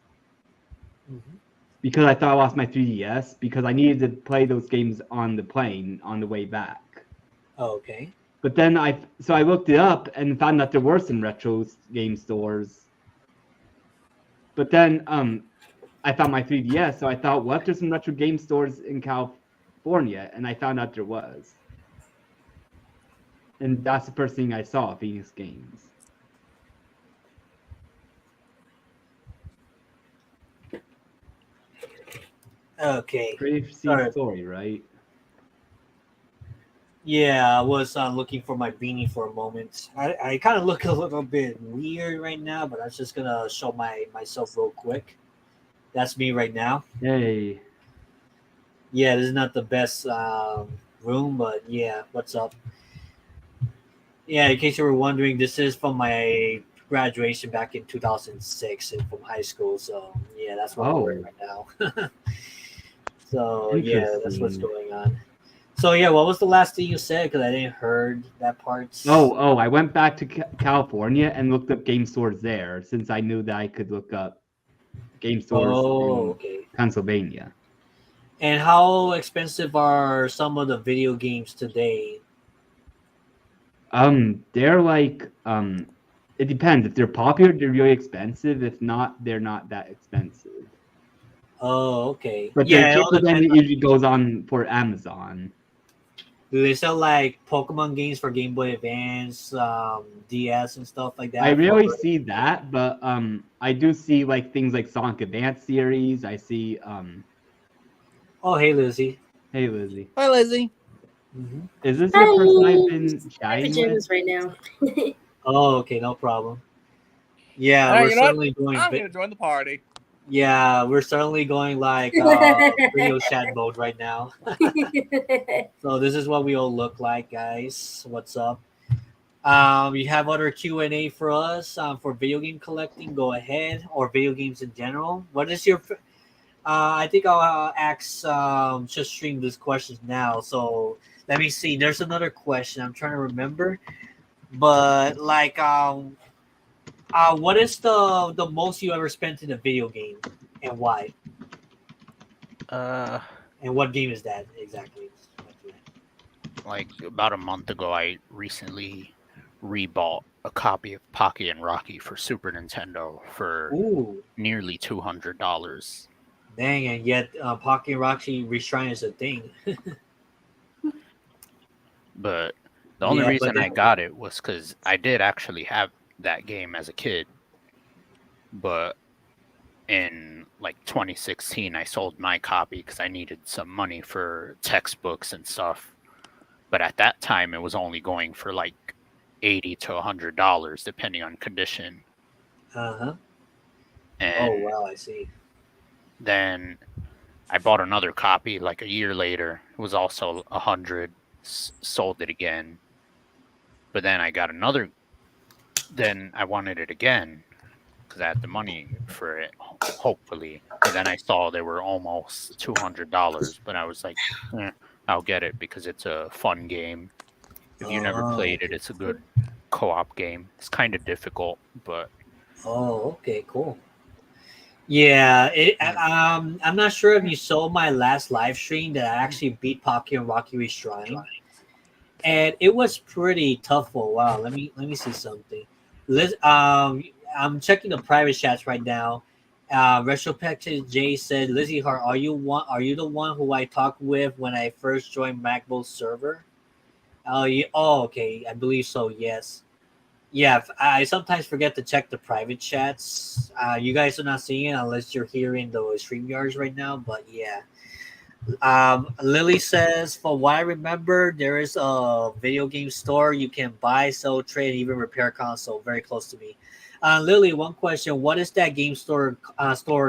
Mm-hmm.
because I thought I lost my 3DS because I needed to play those games on the plane on the way back.
Oh, okay.
But then I looked it up and found that there were some retro game stores. But then I found my 3DS, so I thought, what if there's some retro game stores in California? And I found out there was. And that's the first thing I saw, Phoenix Games.
Okay.
Pretty
Sorry.
story, right?
Yeah, I was looking for my beanie for a moment. I kind of look a little bit weird right now, but I'm just gonna show myself real quick. That's me right now.
Hey.
Yeah, this is not the best room, but yeah, what's up? Yeah, in case you were wondering, this is from my graduation back in 2006 and from high school. So yeah, that's what we're wearing right now. So yeah, that's what's going on. So yeah, what was the last thing you said? Because I didn't heard that part.
Oh, I went back to California and looked up game stores there since I knew that I could look up game stores in Pennsylvania.
And how expensive are some of the video games today?
They're like it depends. If they're popular, they're really expensive. If not, they're not that expensive.
Oh, okay.
But
yeah,
then it usually goes on for Amazon.
Do they sell like Pokemon games for Game Boy Advance, DS, and stuff like that?
I rarely see that, but I do see like things like Sonic Advance series. I see
Oh, hey Lizzie.
Hey Lizzie.
Hi Lizzie.
Mm-hmm.
Is this the person I've been chatting with?
Right now.
Oh, okay, no problem. Yeah,
All right,
we're certainly going.
I'm gonna join the party.
Yeah, we're certainly going like video chat mode right now. So this is what we all look like, guys. What's up? You have other Q&A for us for video game collecting? Go ahead, or video games in general. What is your? I think I'll ask just stream this question now. So let me see. There's another question. I'm trying to remember, but like what is the most you ever spent in a video game, and why? And what game is that exactly?
Like about a month ago, I recently rebought a copy of Pocky and Rocky for Super Nintendo for nearly $200.
Dang, and yet Pocky and Rocky Reshrine is a thing.
But the only reason I got it was because I did actually have that game as a kid. But in like 2016, I sold my copy because I needed some money for textbooks and stuff. But at that time, it was only going for like $80 to $100, depending on condition.
Uh-huh.
And
oh, wow, I see.
Then I bought another copy like a year later. It was also $100. Sold it again. But then I got another. Then I wanted it again because I had the money for it, hopefully. But then I saw they were almost $200. But I was like, I'll get it because it's a fun game. If you never played it, it's a good co-op game. It's kind of difficult, but...
Oh, okay, cool. Yeah, I'm not sure if you saw my last live stream that I actually beat Pocky and Rocky Reshrine, and it was pretty tough for a while. Let me see something. I'm checking the private chats right now. Retropective J said, "Lizzie Hart, are you the one who I talked with when I first joined Magbo's server?" Oh, okay, I believe so. Yes. Yeah, I sometimes forget to check the private chats. You guys are not seeing it unless you're here in the StreamYards right now. But yeah, Lily says, "For what I remember, there is a video game store you can buy, sell, trade, and even repair console very close to me." Lily, one question: what is that game store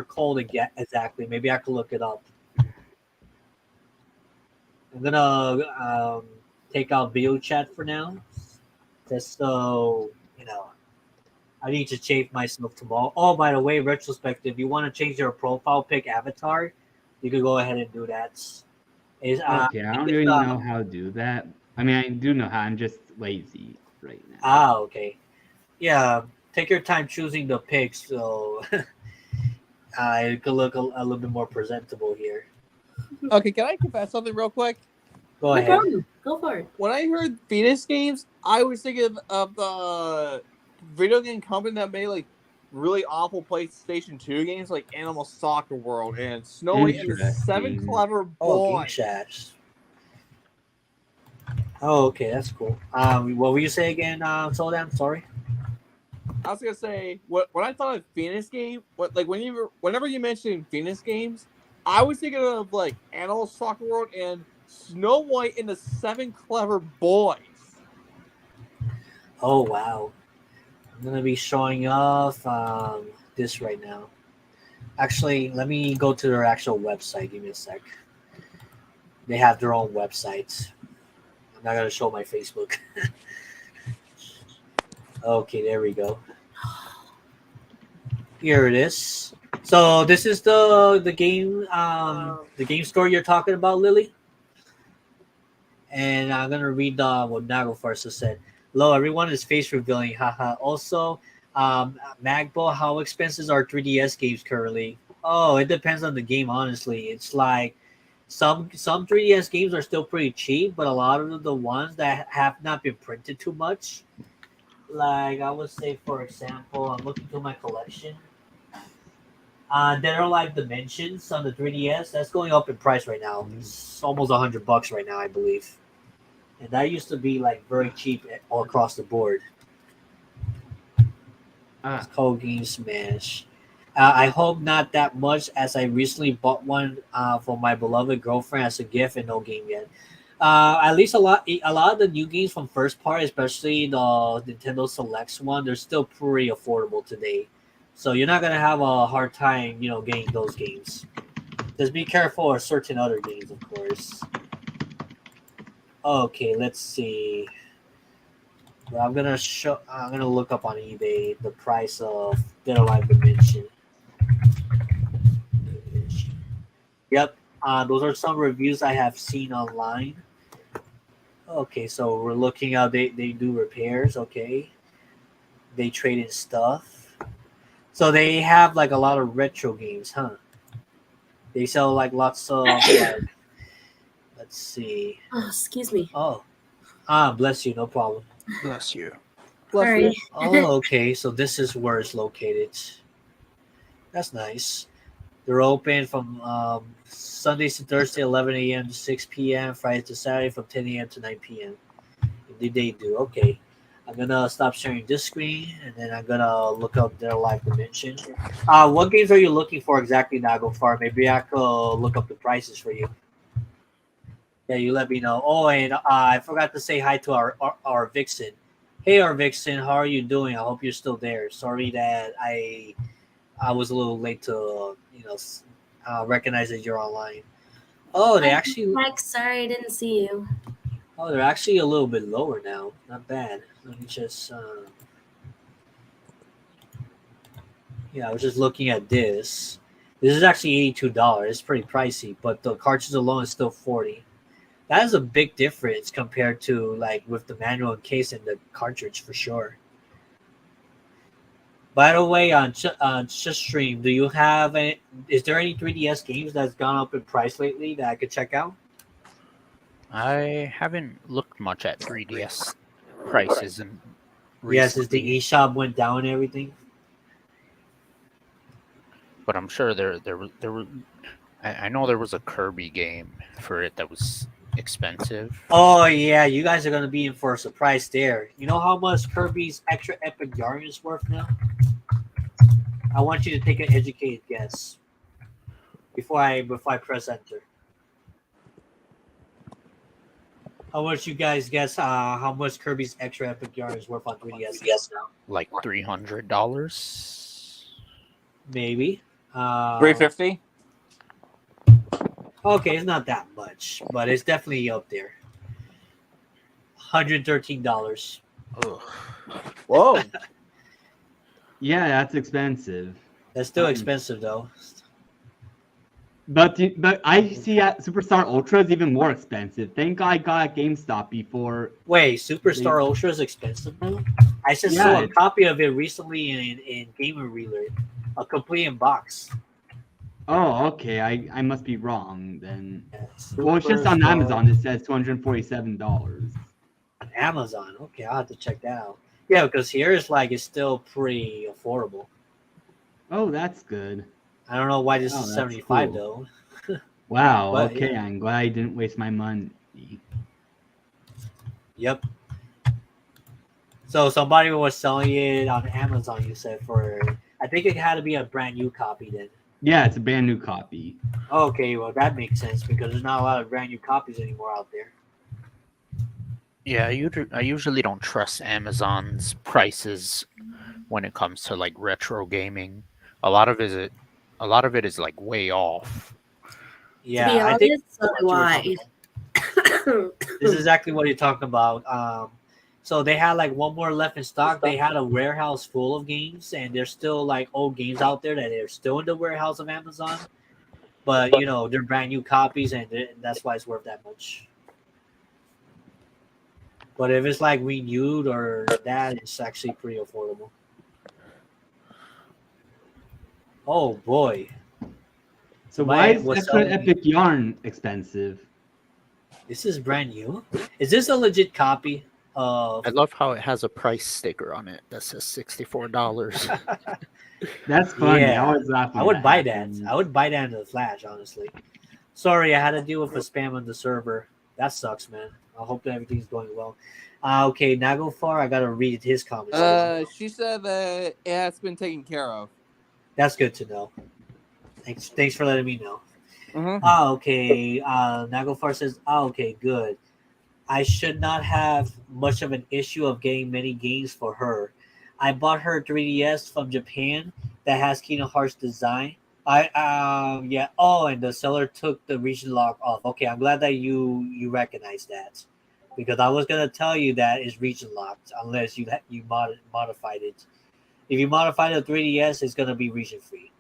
called exactly? Maybe I could look it up. I'm gonna take out video chat for now. Just so you know, I need to change myself tomorrow. Oh, by the way, retrospective, you want to change your profile pic avatar, you could go ahead and do that.
Okay, I don't really know how to do that. I mean, I do know how. I'm just lazy right now.
Okay. Yeah, take your time choosing the pics. So It could look a little bit more presentable here.
Okay, can I confess something real quick?
Go
No
ahead.
problem. Go for it.
When I heard Phoenix Games, I was thinking of the video game company that made like really awful PlayStation 2 games like Animal Soccer World and Snow White and the Seven
Interesting.
Clever
Oh, Game
Boys.
Chats. Oh, okay, that's cool. What will you say again, Soldam? Sorry.
I was gonna say when I thought of Phoenix Game, whenever you mentioned Phoenix Games, I was thinking of like Animal Soccer World and Snow White and the Seven Clever Boys.
Oh, wow. I'm gonna be showing off this right now. Actually, let me go to their actual website. Give me a sec. They have their own websites. I'm not gonna show my Facebook. Okay, there we go. Here it is. So this is the game store you're talking about, Lily. And I'm gonna read what Nago first has said. Hello, everyone is face revealing. Haha. Also, Magbo, how expensive are 3DS games currently? Oh, it depends on the game. Honestly, it's like some 3DS games are still pretty cheap, but a lot of the ones that have not been printed too much, like I would say, for example, I'm looking through my collection. There are like Dimensions on the 3DS. That's going up in price right now. It's almost $100 right now, I believe. And that used to be like very cheap all across the board. It's called Game Smash. I hope not that much, as I recently bought one for my beloved girlfriend as a gift and no game yet. At least a lot of the new games from first party, especially the Nintendo Selects one, they're still pretty affordable today. So you're not gonna have a hard time, getting those games. Just be careful of certain other games, of course. Okay, let's see. Well, I'm gonna look up on eBay the price of Dead Alive Dimension. Yep, those are some reviews I have seen online. Okay, so we're looking out. They do repairs. Okay, they trade in stuff. So they have like a lot of retro games, huh? They sell like lots of like. Let's see.
Oh, excuse me.
Oh, bless you. No problem.
Bless you.
Sorry.
Oh, okay. So this is where it's located. That's nice. They're open from Sundays to Thursday, 11 a.m. to 6 p.m. Friday to Saturday from 10 a.m. to 9 p.m. Indeed, they do. Okay. I'm gonna stop sharing this screen, and then I'm gonna look up their live dimension. What games are you looking for exactly, Nago Far? Maybe I could look up the prices for you. Yeah, you let me know. Oh, and I forgot to say hi to our Vixen. Hey, our Vixen, how are you doing? I hope you're still there. Sorry that I was a little late to recognize that you're online. Oh, they actually.
Mike, sorry I didn't see you.
Oh, they're actually a little bit lower now. Not bad. Let me just. Yeah, I was just looking at this. This is actually $82. It's pretty pricey, but the cartridge alone is still $40. That is a big difference compared to like with the manual and case and the cartridge for sure. By the way, on Just Stream, do you have any? Is there any 3DS games that's gone up in price lately that I could check out?
I haven't looked much at 3DS prices and
Yes, as the eShop went down and everything.
but I'm sure there were. I know there was a Kirby game for it that was expensive.
Oh yeah, you guys are gonna be in for a surprise there. You know how much Kirby's Extra Epic Yarn is worth now? I want you to take an educated guess before I press enter. How much you guys guess? How much Kirby's Extra Epic Yarn is worth on 3DS? Yes, now.
Like $300.
Maybe.
$350.
Okay, it's not that much, but it's definitely up there. $113.
Whoa.
Yeah, that's expensive.
That's still expensive though.
But I see at Superstar Ultra is even more expensive. Thank God I got at GameStop before.
Wait, Superstar Ultra is expensive now? I just saw a copy of it recently in Gamer Reader, a complete in box.
Oh, okay. I must be wrong then.
Yeah,
Well, it's just on
Superstar
Amazon. It says $247.
on Amazon. Okay, I'll have to check that out. Yeah, because here it's still pretty affordable.
Oh, that's good.
I don't know why this
Oh,
is
that's
75
cool.
though.
Wow.
But
Okay,
yeah.
I'm glad I didn't waste my money.
Yep. So somebody was selling it on Amazon. You said for I think it had to be a brand new copy then.
Yeah, it's a brand new copy.
Okay, well that makes sense because there's not a lot of brand new copies anymore out there.
Yeah, I usually don't trust Amazon's prices when it comes to like retro gaming. A lot of it is like way off.
To be
Yeah, I think
honest, so
what
do
you were
I.
talking about. This is exactly what you're talking about. So they had like one more left in stock. They had a warehouse full of games, and there's still like old games out there that are still in the warehouse of Amazon. But they're brand new copies, and that's why it's worth that much. But if it's like renewed or that, it's actually pretty affordable. Oh boy,
So why
somebody
is
was
extra
selling.
epic yarn expensive?
This is brand new. Is this a legit copy of?
I love how it has a price sticker on it that says $64.
That's funny. I
Yeah,
was laughing
I
when
would buy that.
happened.
I would buy that in the Flash, honestly. Sorry, I had to deal with a spam on the server. That sucks, man. I hope that everything's going well. Okay, now go far. I gotta read his comments.
She said that it has been taken care of.
That's good to know. Thanks for letting me know.
Mm-hmm.
Okay. Nagofar says, okay, good. I should not have much of an issue of getting many games for her. I bought her 3DS from Japan that has Kingdom Hearts design. Yeah. Oh, and the seller took the region lock off. Okay, I'm glad that you recognize that, because I was gonna tell you that it's region locked unless you modified it. If you modify the 3DS, it's gonna be region free.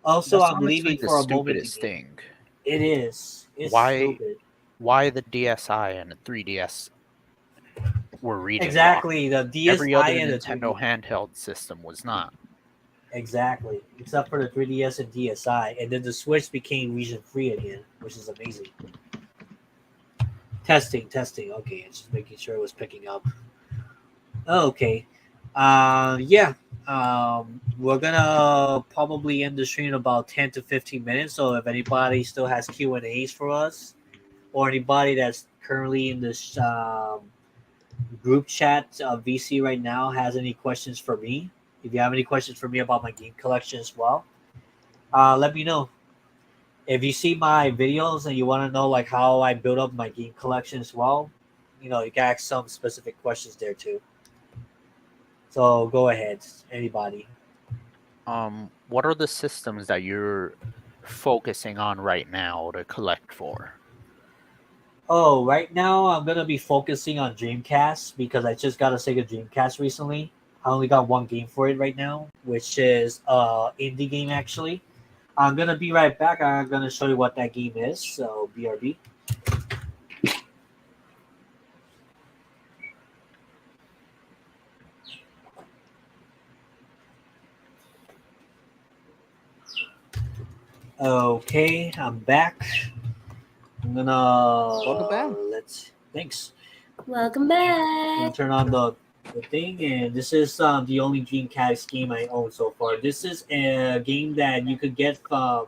Also,
That's
I'm
honestly
leaving
the
for a moment to
stupidest
game.
thing.
It is. It's
Why
stupid.
why the DSi and the 3DS were region locked?
Exactly. The
Every
DSi
other
and the
Nintendo
3D.
handheld system was not.
Exactly. Except for the 3DS and DSi. And then the Switch became region free again, which is amazing. Testing. Okay, it's just making sure it was picking up. Okay. Yeah. We're gonna probably end the stream in about 10 to 15 minutes. So if anybody still has Q&As for us, or anybody that's currently in this group chat VC right now has any questions for me, if you have any questions for me about my game collection as well, let me know. If you see my videos and you want to know like how I build up my game collection as well, you can ask some specific questions there too. So go ahead, anybody.
What are the systems that you're focusing on right now to collect for?
Oh, right now I'm gonna be focusing on Dreamcast because I just got a Sega Dreamcast recently. I only got one game for it right now, which is indie game actually. I'm gonna be right back. I'm gonna show you what that game is. So BRB. Okay, I'm back. I'm gonna
Welcome back.
thanks.
Welcome
I'm gonna
back.
turn on the thing, and this is the only Dreamcast game I own so far. This is a game that you could get from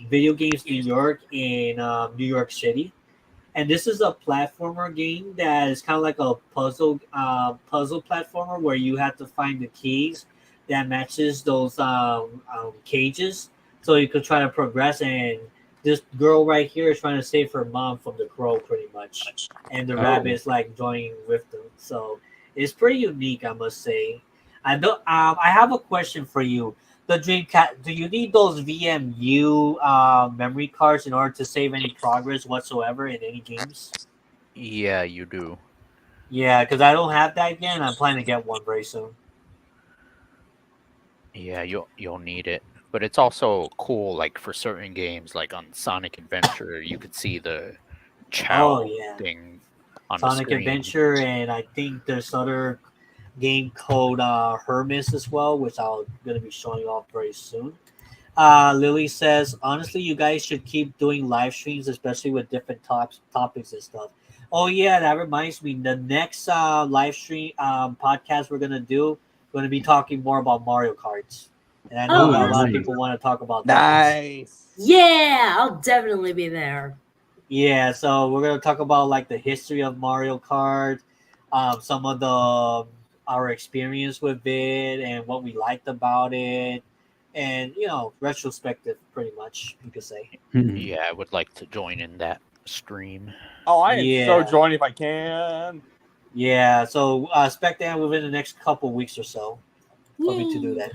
Video Games New York in New York City, and this is a platformer game that is kind of like a puzzle platformer where you have to find the keys that matches those cages, so you could try to progress. And this girl right here is trying to save her mom from the crow, pretty much, and the rabbit is like joining with them. So it's pretty unique, I must say. I don't. I have a question for you. The Dreamcast. Do you need those VMU memory cards in order to save any progress whatsoever in any games?
Yeah, you do.
Yeah, because I don't have that yet. And I'm planning to get one very soon.
Yeah, you'll need it. But it's also cool, like for certain games, like on Sonic Adventure, you could see the
Oh
Chow
yeah,
thing on the
Sonic
screen.
Adventure, and I think there's other game called Hermes as well, which I'm gonna be showing off very soon. Lily says, honestly, you guys should keep doing live streams, especially with different topics and stuff. Oh yeah, that reminds me. The next live stream podcast we're gonna do, we're gonna be talking more about Mario Karts, and I know
Oh,
that a lot of
awesome.
people want to talk about that.
Nice.
Yeah, I'll definitely be there.
Yeah, so we're gonna talk about like the history of Mario Kart, some of the our experience with it and what we liked about it, and retrospective, pretty much you could say.
Yeah, I would like to join in that stream.
Oh, I am so
Yeah,
joining if I can.
yeah. So expect that within the next couple weeks or so for me to do
Yay.
that.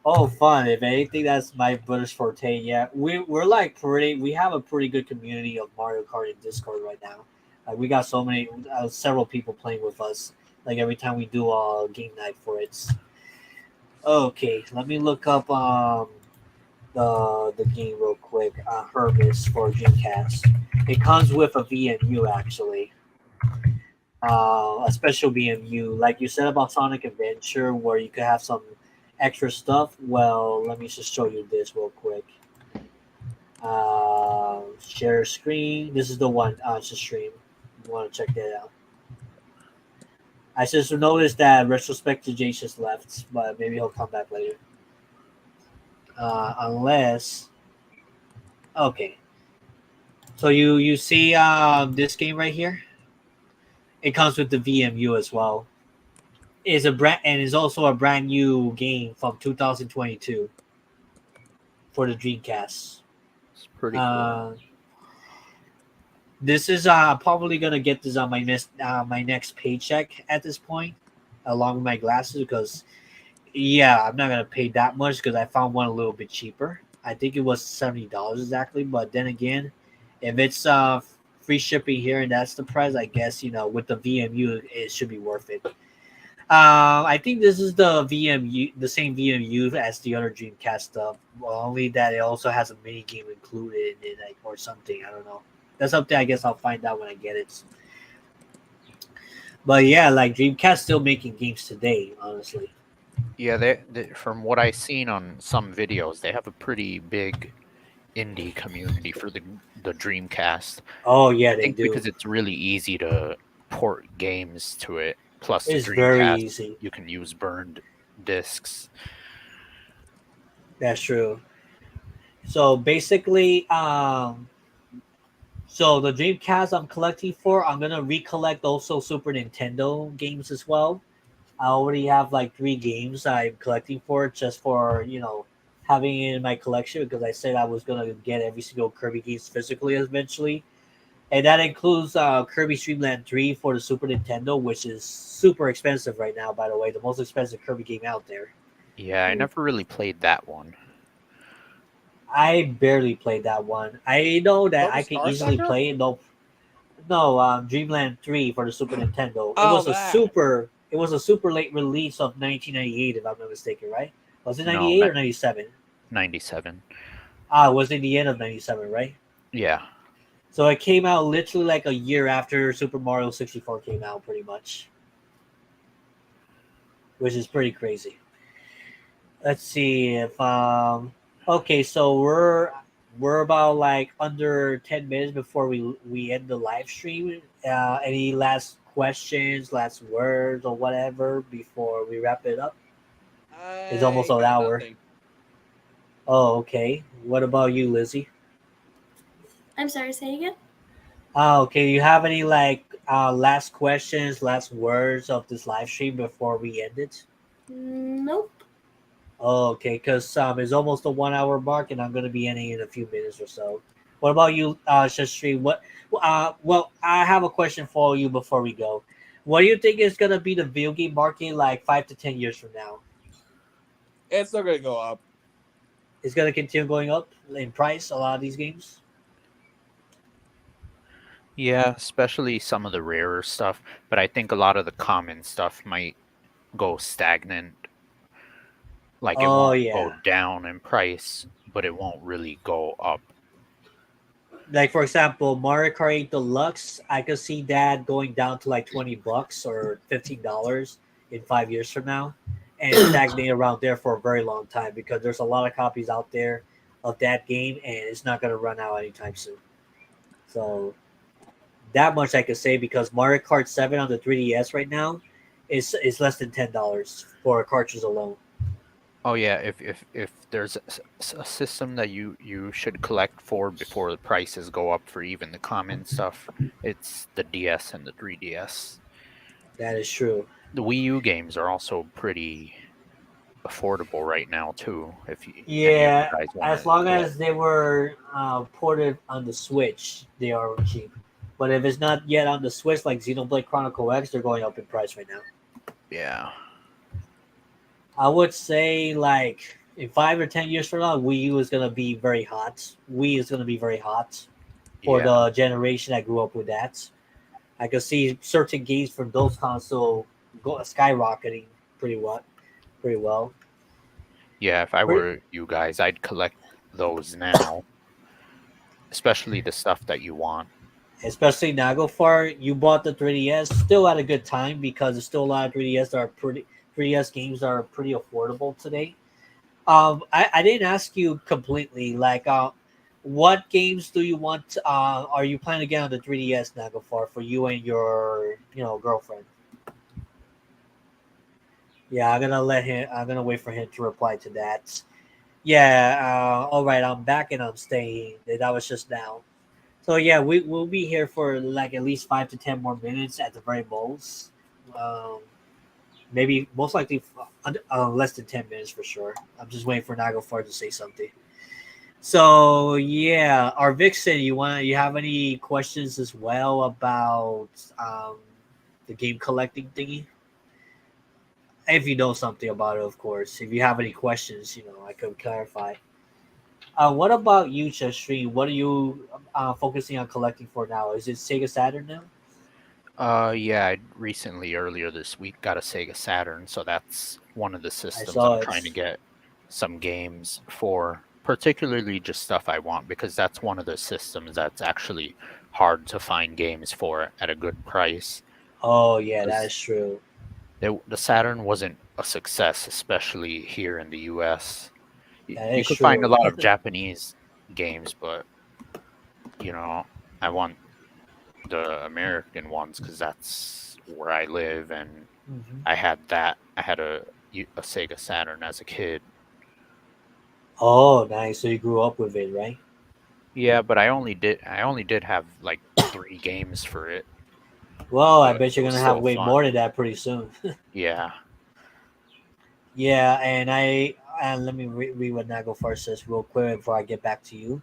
Oh, fun! If anything, that's my brother's forte. Yeah, we're like pretty. We have a pretty good community of Mario Kart in Discord right now. Like we got so many, several people playing with us. Like every time we do a game night for it. Okay, let me look up the game real quick. Hermes for Dreamcast. It comes with a VMU actually. A special VMU, like you said about Sonic Adventure, where you could have some extra stuff. Well, let me just show you this real quick. Share screen. This is the one to stream. You want to check that out. I just noticed that retrospective Jay just left, but maybe he'll come back later. Unless, okay. So you see this game right here. It comes with the VMU as well. Is a brand and is also a brand new game from 2022 for the Dreamcast.
It's pretty cool.
This is probably gonna get this on my next paycheck at this point, along with my glasses, because yeah, I'm not gonna pay that much because I found one a little bit cheaper. I think it was $70 exactly, but then again, if it's free shipping here and that's the price, I guess with the VMU it should be worth it. I think this is the VMU, the same VMU as the other Dreamcast stuff, well, only that it also has a mini game included in it, like, or something. I don't know. That's something I guess I'll find out when I get it. But yeah, like Dreamcast still making games today, honestly.
Yeah, they from what I've seen on some videos, they have a pretty big indie community for the Dreamcast.
Oh yeah,
I
they
think
do.
because it's really easy to port games to it. Plus, the
It's very
Dreamcast,
easy.
you can use burned discs.
That's true. So basically, so the Dreamcast I'm collecting for, I'm gonna recollect also Super Nintendo games as well. I already have like 3 games I'm collecting for, just for having it in my collection, because I said I was gonna get every single Kirby games physically eventually, and that includes Kirby Stream Land 3 for the Super Nintendo, which is super expensive right now. By the way, the most expensive Kirby game out there.
Yeah, I never really played that one.
I barely played that one. I know that
Kirby
I can
Star
easily
Sucker?
play it. No, Dreamland 3 for the Super Nintendo. It
Oh,
was a
that.
super. It was a super late release of 1998, if I'm not mistaken, right? Was it
No,
98 or 97?
97.
It was in the end of 97, right?
Yeah.
So it came out literally like a year after Super Mario 64 came out, pretty much, which is pretty crazy. Let's see if okay, so we're about like under 10 minutes before we end the live stream. Any last questions, last words, or whatever before we wrap it up? It's almost
I
an
got
hour.
nothing.
Oh, okay. What about you, Lizzie?
I'm sorry, say again?
Okay. You have any like last questions, last words of this live stream before we end it?
Nope.
Oh, okay, because it's almost the 1 hour mark, and I'm going to be ending in a few minutes or so. What about you, Shastri? Well, I have a question for you before we go. What do you think is going to be the video game market like 5 to 10 years from now?
It's still gonna go up.
It's going to continue going up in price, a lot of these games?
Yeah, especially some of the rarer stuff, but I think a lot of the common stuff might go stagnant. Like it
Oh,
won't go
yeah.
down in price, but it won't really go up.
Like, for example, Mario Kart 8 Deluxe, I could see that going down to like $20 or $15 in 5 years from now. and stagnate around there for a very long time because there's a lot of copies out there of that game, and it's not going to run out anytime soon. So that much I could say because Mario Kart 7 on the 3DS right now is less than $10 for a cartridge alone.
Oh yeah, if there's a system that you should collect for before the prices go up for even the common stuff, it's the DS and the 3DS.
That is true.
The Wii U games are also pretty affordable right now too. If any of you
Yeah,
guys want
as
to
long
collect,
as they were ported on the Switch, they are cheap. But if it's not yet on the Switch, like Xenoblade Chronicle X, they're going up in price right now.
yeah,
I would say like in 5 or 10 years from now, Wii U is gonna be very hot. Wii is gonna be very hot for
yeah,
the generation that grew up with that. I could see certain games from those console go skyrocketing pretty well. Pretty well.
yeah. If I
Pretty,
were you guys, I'd collect those now, especially the stuff that you want.
especially Naglfar, you bought the 3DS still at a good time because there's still a lot of 3DS that are pretty 3DS games that are pretty affordable today. I didn't ask you completely like what games do you want are you planning to get on the 3DS Naglfar for you and your girlfriend? Yeah, I'm gonna wait for him to reply to that. Yeah, all right, I'm back and I'm staying. That was just now. So yeah, we'll be here for like at least 5 to 10 more minutes at the very most. Um, maybe most likely less than 10 minutes for sure. I'm just waiting for Naglfar to say something. So yeah, our Vixen, you have any questions as well about the game collecting thingy? If you know something about it, of course. If you have any questions, I could clarify. What about you, Stream? What are you focusing on collecting for now? Is it Sega Saturn now?
Yeah, I recently earlier this week got a Sega Saturn, so that's one of the
I
systems
saw
I'm
it.
trying to get some games for, particularly just stuff I want because that's one of the systems that's actually hard to find games for at a good price.
Oh yeah, that
Because
is true.
the Saturn wasn't a success, especially here in the US.
That
You
is
could find a
true.
lot of Japanese games, but you know, I want the American ones because that's where I live, and
Mhm.
I had that. I had a Sega Saturn as a kid.
Oh, nice. So you grew up with it, right?
Yeah, but I only did have like 3 games for it,
Well, I
but
bet
it
you're
was
gonna have
still
way
fun.
more than that pretty soon.
Yeah.
Yeah, and let me read what Naglfar says real quick before I get back to you.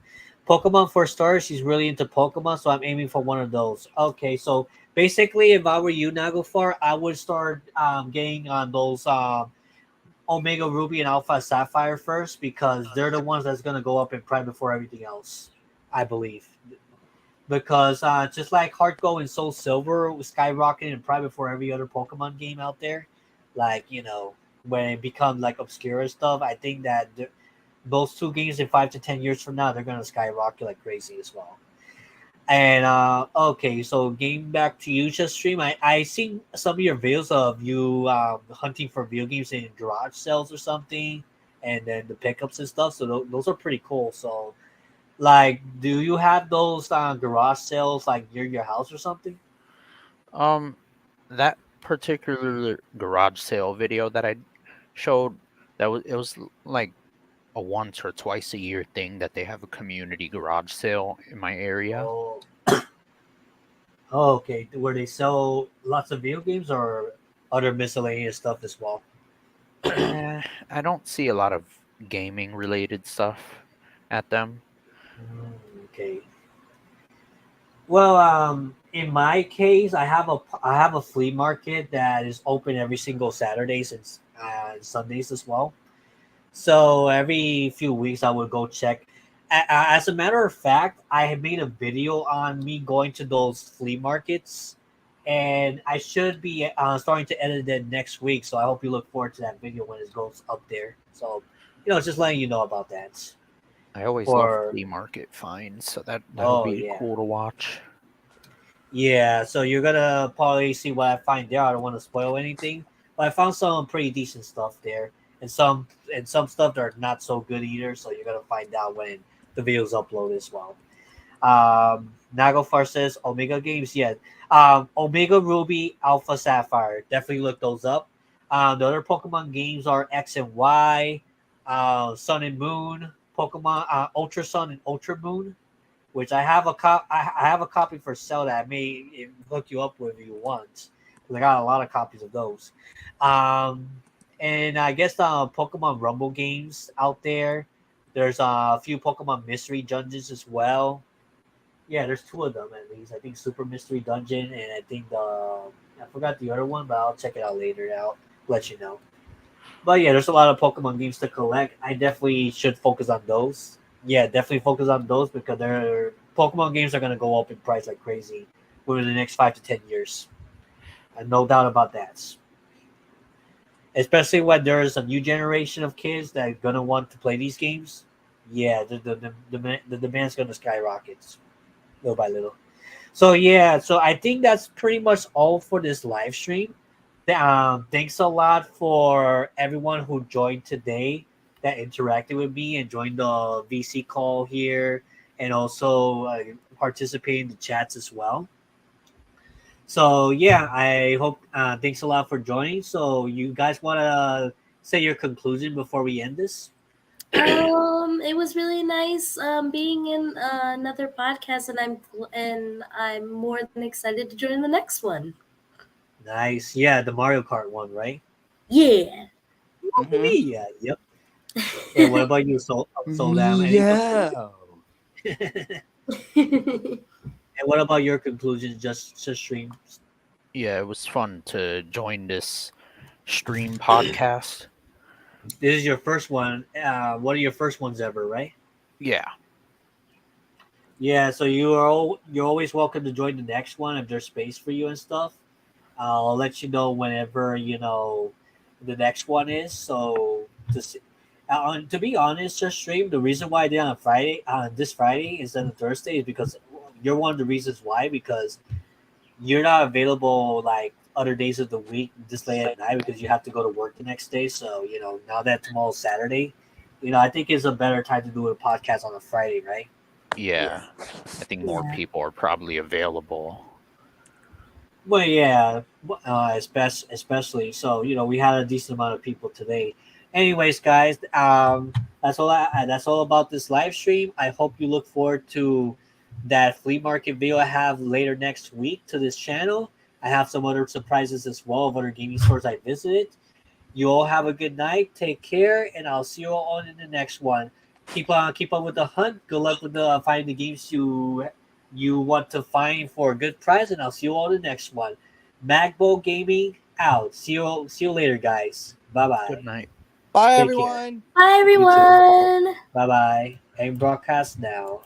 Pokemon for stars. She's really into Pokemon, so I'm aiming for one of those. Okay, so basically, if I were you, Naglfar, I would start getting on those Omega Ruby and Alpha Sapphire first because they're the ones that's gonna go up in price before everything else, I believe. Because just like Heart Gold and Soul Silver was skyrocketing in price before every other Pokemon game out there, like when it becomes like obscure stuff, I think that those two games in 5 to 10 years from now they're gonna skyrocket like crazy as well. And okay, so getting back to you, just stream. I seen some of your videos of you hunting for video games in garage sales or something, and then the pickups and stuff. So those are pretty cool. So like, do you have those garage sales like near your house or something?
Um, that particular garage sale video that I showed, it was like a once or twice a year thing that they have a community garage sale in my area.
Oh, oh, okay. Where they sell lots of video games or other miscellaneous stuff as well.
I don't see a lot of gaming related stuff at them.
Okay. Well, in my case, I have a flea market that is open every single Saturdays and Sundays as well. So every few weeks, I would go check. As a matter of fact, I have made a video on me going to those flea markets, and I should be starting to edit it next week. So I hope you look forward to that video when it goes up there. So, just letting you know about that.
I always love
For
flea market finds, so that'll
oh
be
yeah,
cool to watch.
yeah. So you're gonna probably see what I find there. I don't want to spoil anything, but but I found some pretty decent stuff there, and some stuff that are not so good either. So you're gonna find out when the videos upload as well. Nagofar says Omega games, yeah. Omega Ruby, Alpha Sapphire, definitely look those up. The other Pokemon games are X and Y, Sun and Moon, Pokemon Ultra Sun and Ultra Moon, which I have I have a copy for sale that I may hook you up with if you want, because I got a lot of copies of those. Um, and I guess the Pokemon Rumble games out there. There's a few Pokemon Mystery Dungeons as well. Yeah, there's two of them at least. I think Super Mystery Dungeon, and I think I forgot the other one, but I'll check it out later. I'll let you know. But yeah, there's a lot of Pokemon games to collect. I definitely should focus on those. Yeah, definitely focus on those because their Pokemon games are gonna go up in price like crazy within the next 5 to 10 years. And no doubt about that. Especially when there's a new generation of kids that are gonna want to play these games. Yeah, the demand's gonna skyrocket little by little. So yeah, so I think that's pretty much all for this live stream. Thanks a lot for everyone who joined today, that interacted with me and joined the VC call here, and also participate in the chats as well. So yeah, I hope. Thanks a lot for joining. So you guys want to say your conclusion before we end this?
It was really nice being in another podcast, and I'm more than excited to join the next one.
Nice. Yeah, the Mario Kart one, right?
Yeah.
Yeah. Yep. And what about you, Soul Damn? Any
Yeah.
And what about your conclusions? Just stream.
Yeah, it was fun to join this stream podcast.
This is your first one. One of your first ones ever, right?
Yeah.
Yeah. So you're always welcome to join the next one if there's space for you and stuff. I'll let you know whenever the next one is. So to be honest, just stream. The reason why I did on Friday, this Friday instead of Thursday, is because you're one of the reasons why. Because you're not available like other days of the week this late at night because you have to go to work the next day. So now that tomorrow's Saturday, I think it's a better time to do a podcast on a Friday, right?
Yeah. I think more people are probably available.
Well, yeah, especially so we had a decent amount of people today. Anyways, guys, that's all about this live stream. I hope you look forward to that flea market video I have later next week to this channel. I have some other surprises as well of other gaming stores I visited. You all have a good night. Take care, and I'll see you all in the next one. Keep on with the hunt. Good luck with finding the games you want to find for a good price, and I'll see you all in the next one. Magbo Gaming out. See you later, guys. Bye bye.
Good night.
Bye,
Take
everyone.
Bye, everyone.
Bye bye. And broadcast now.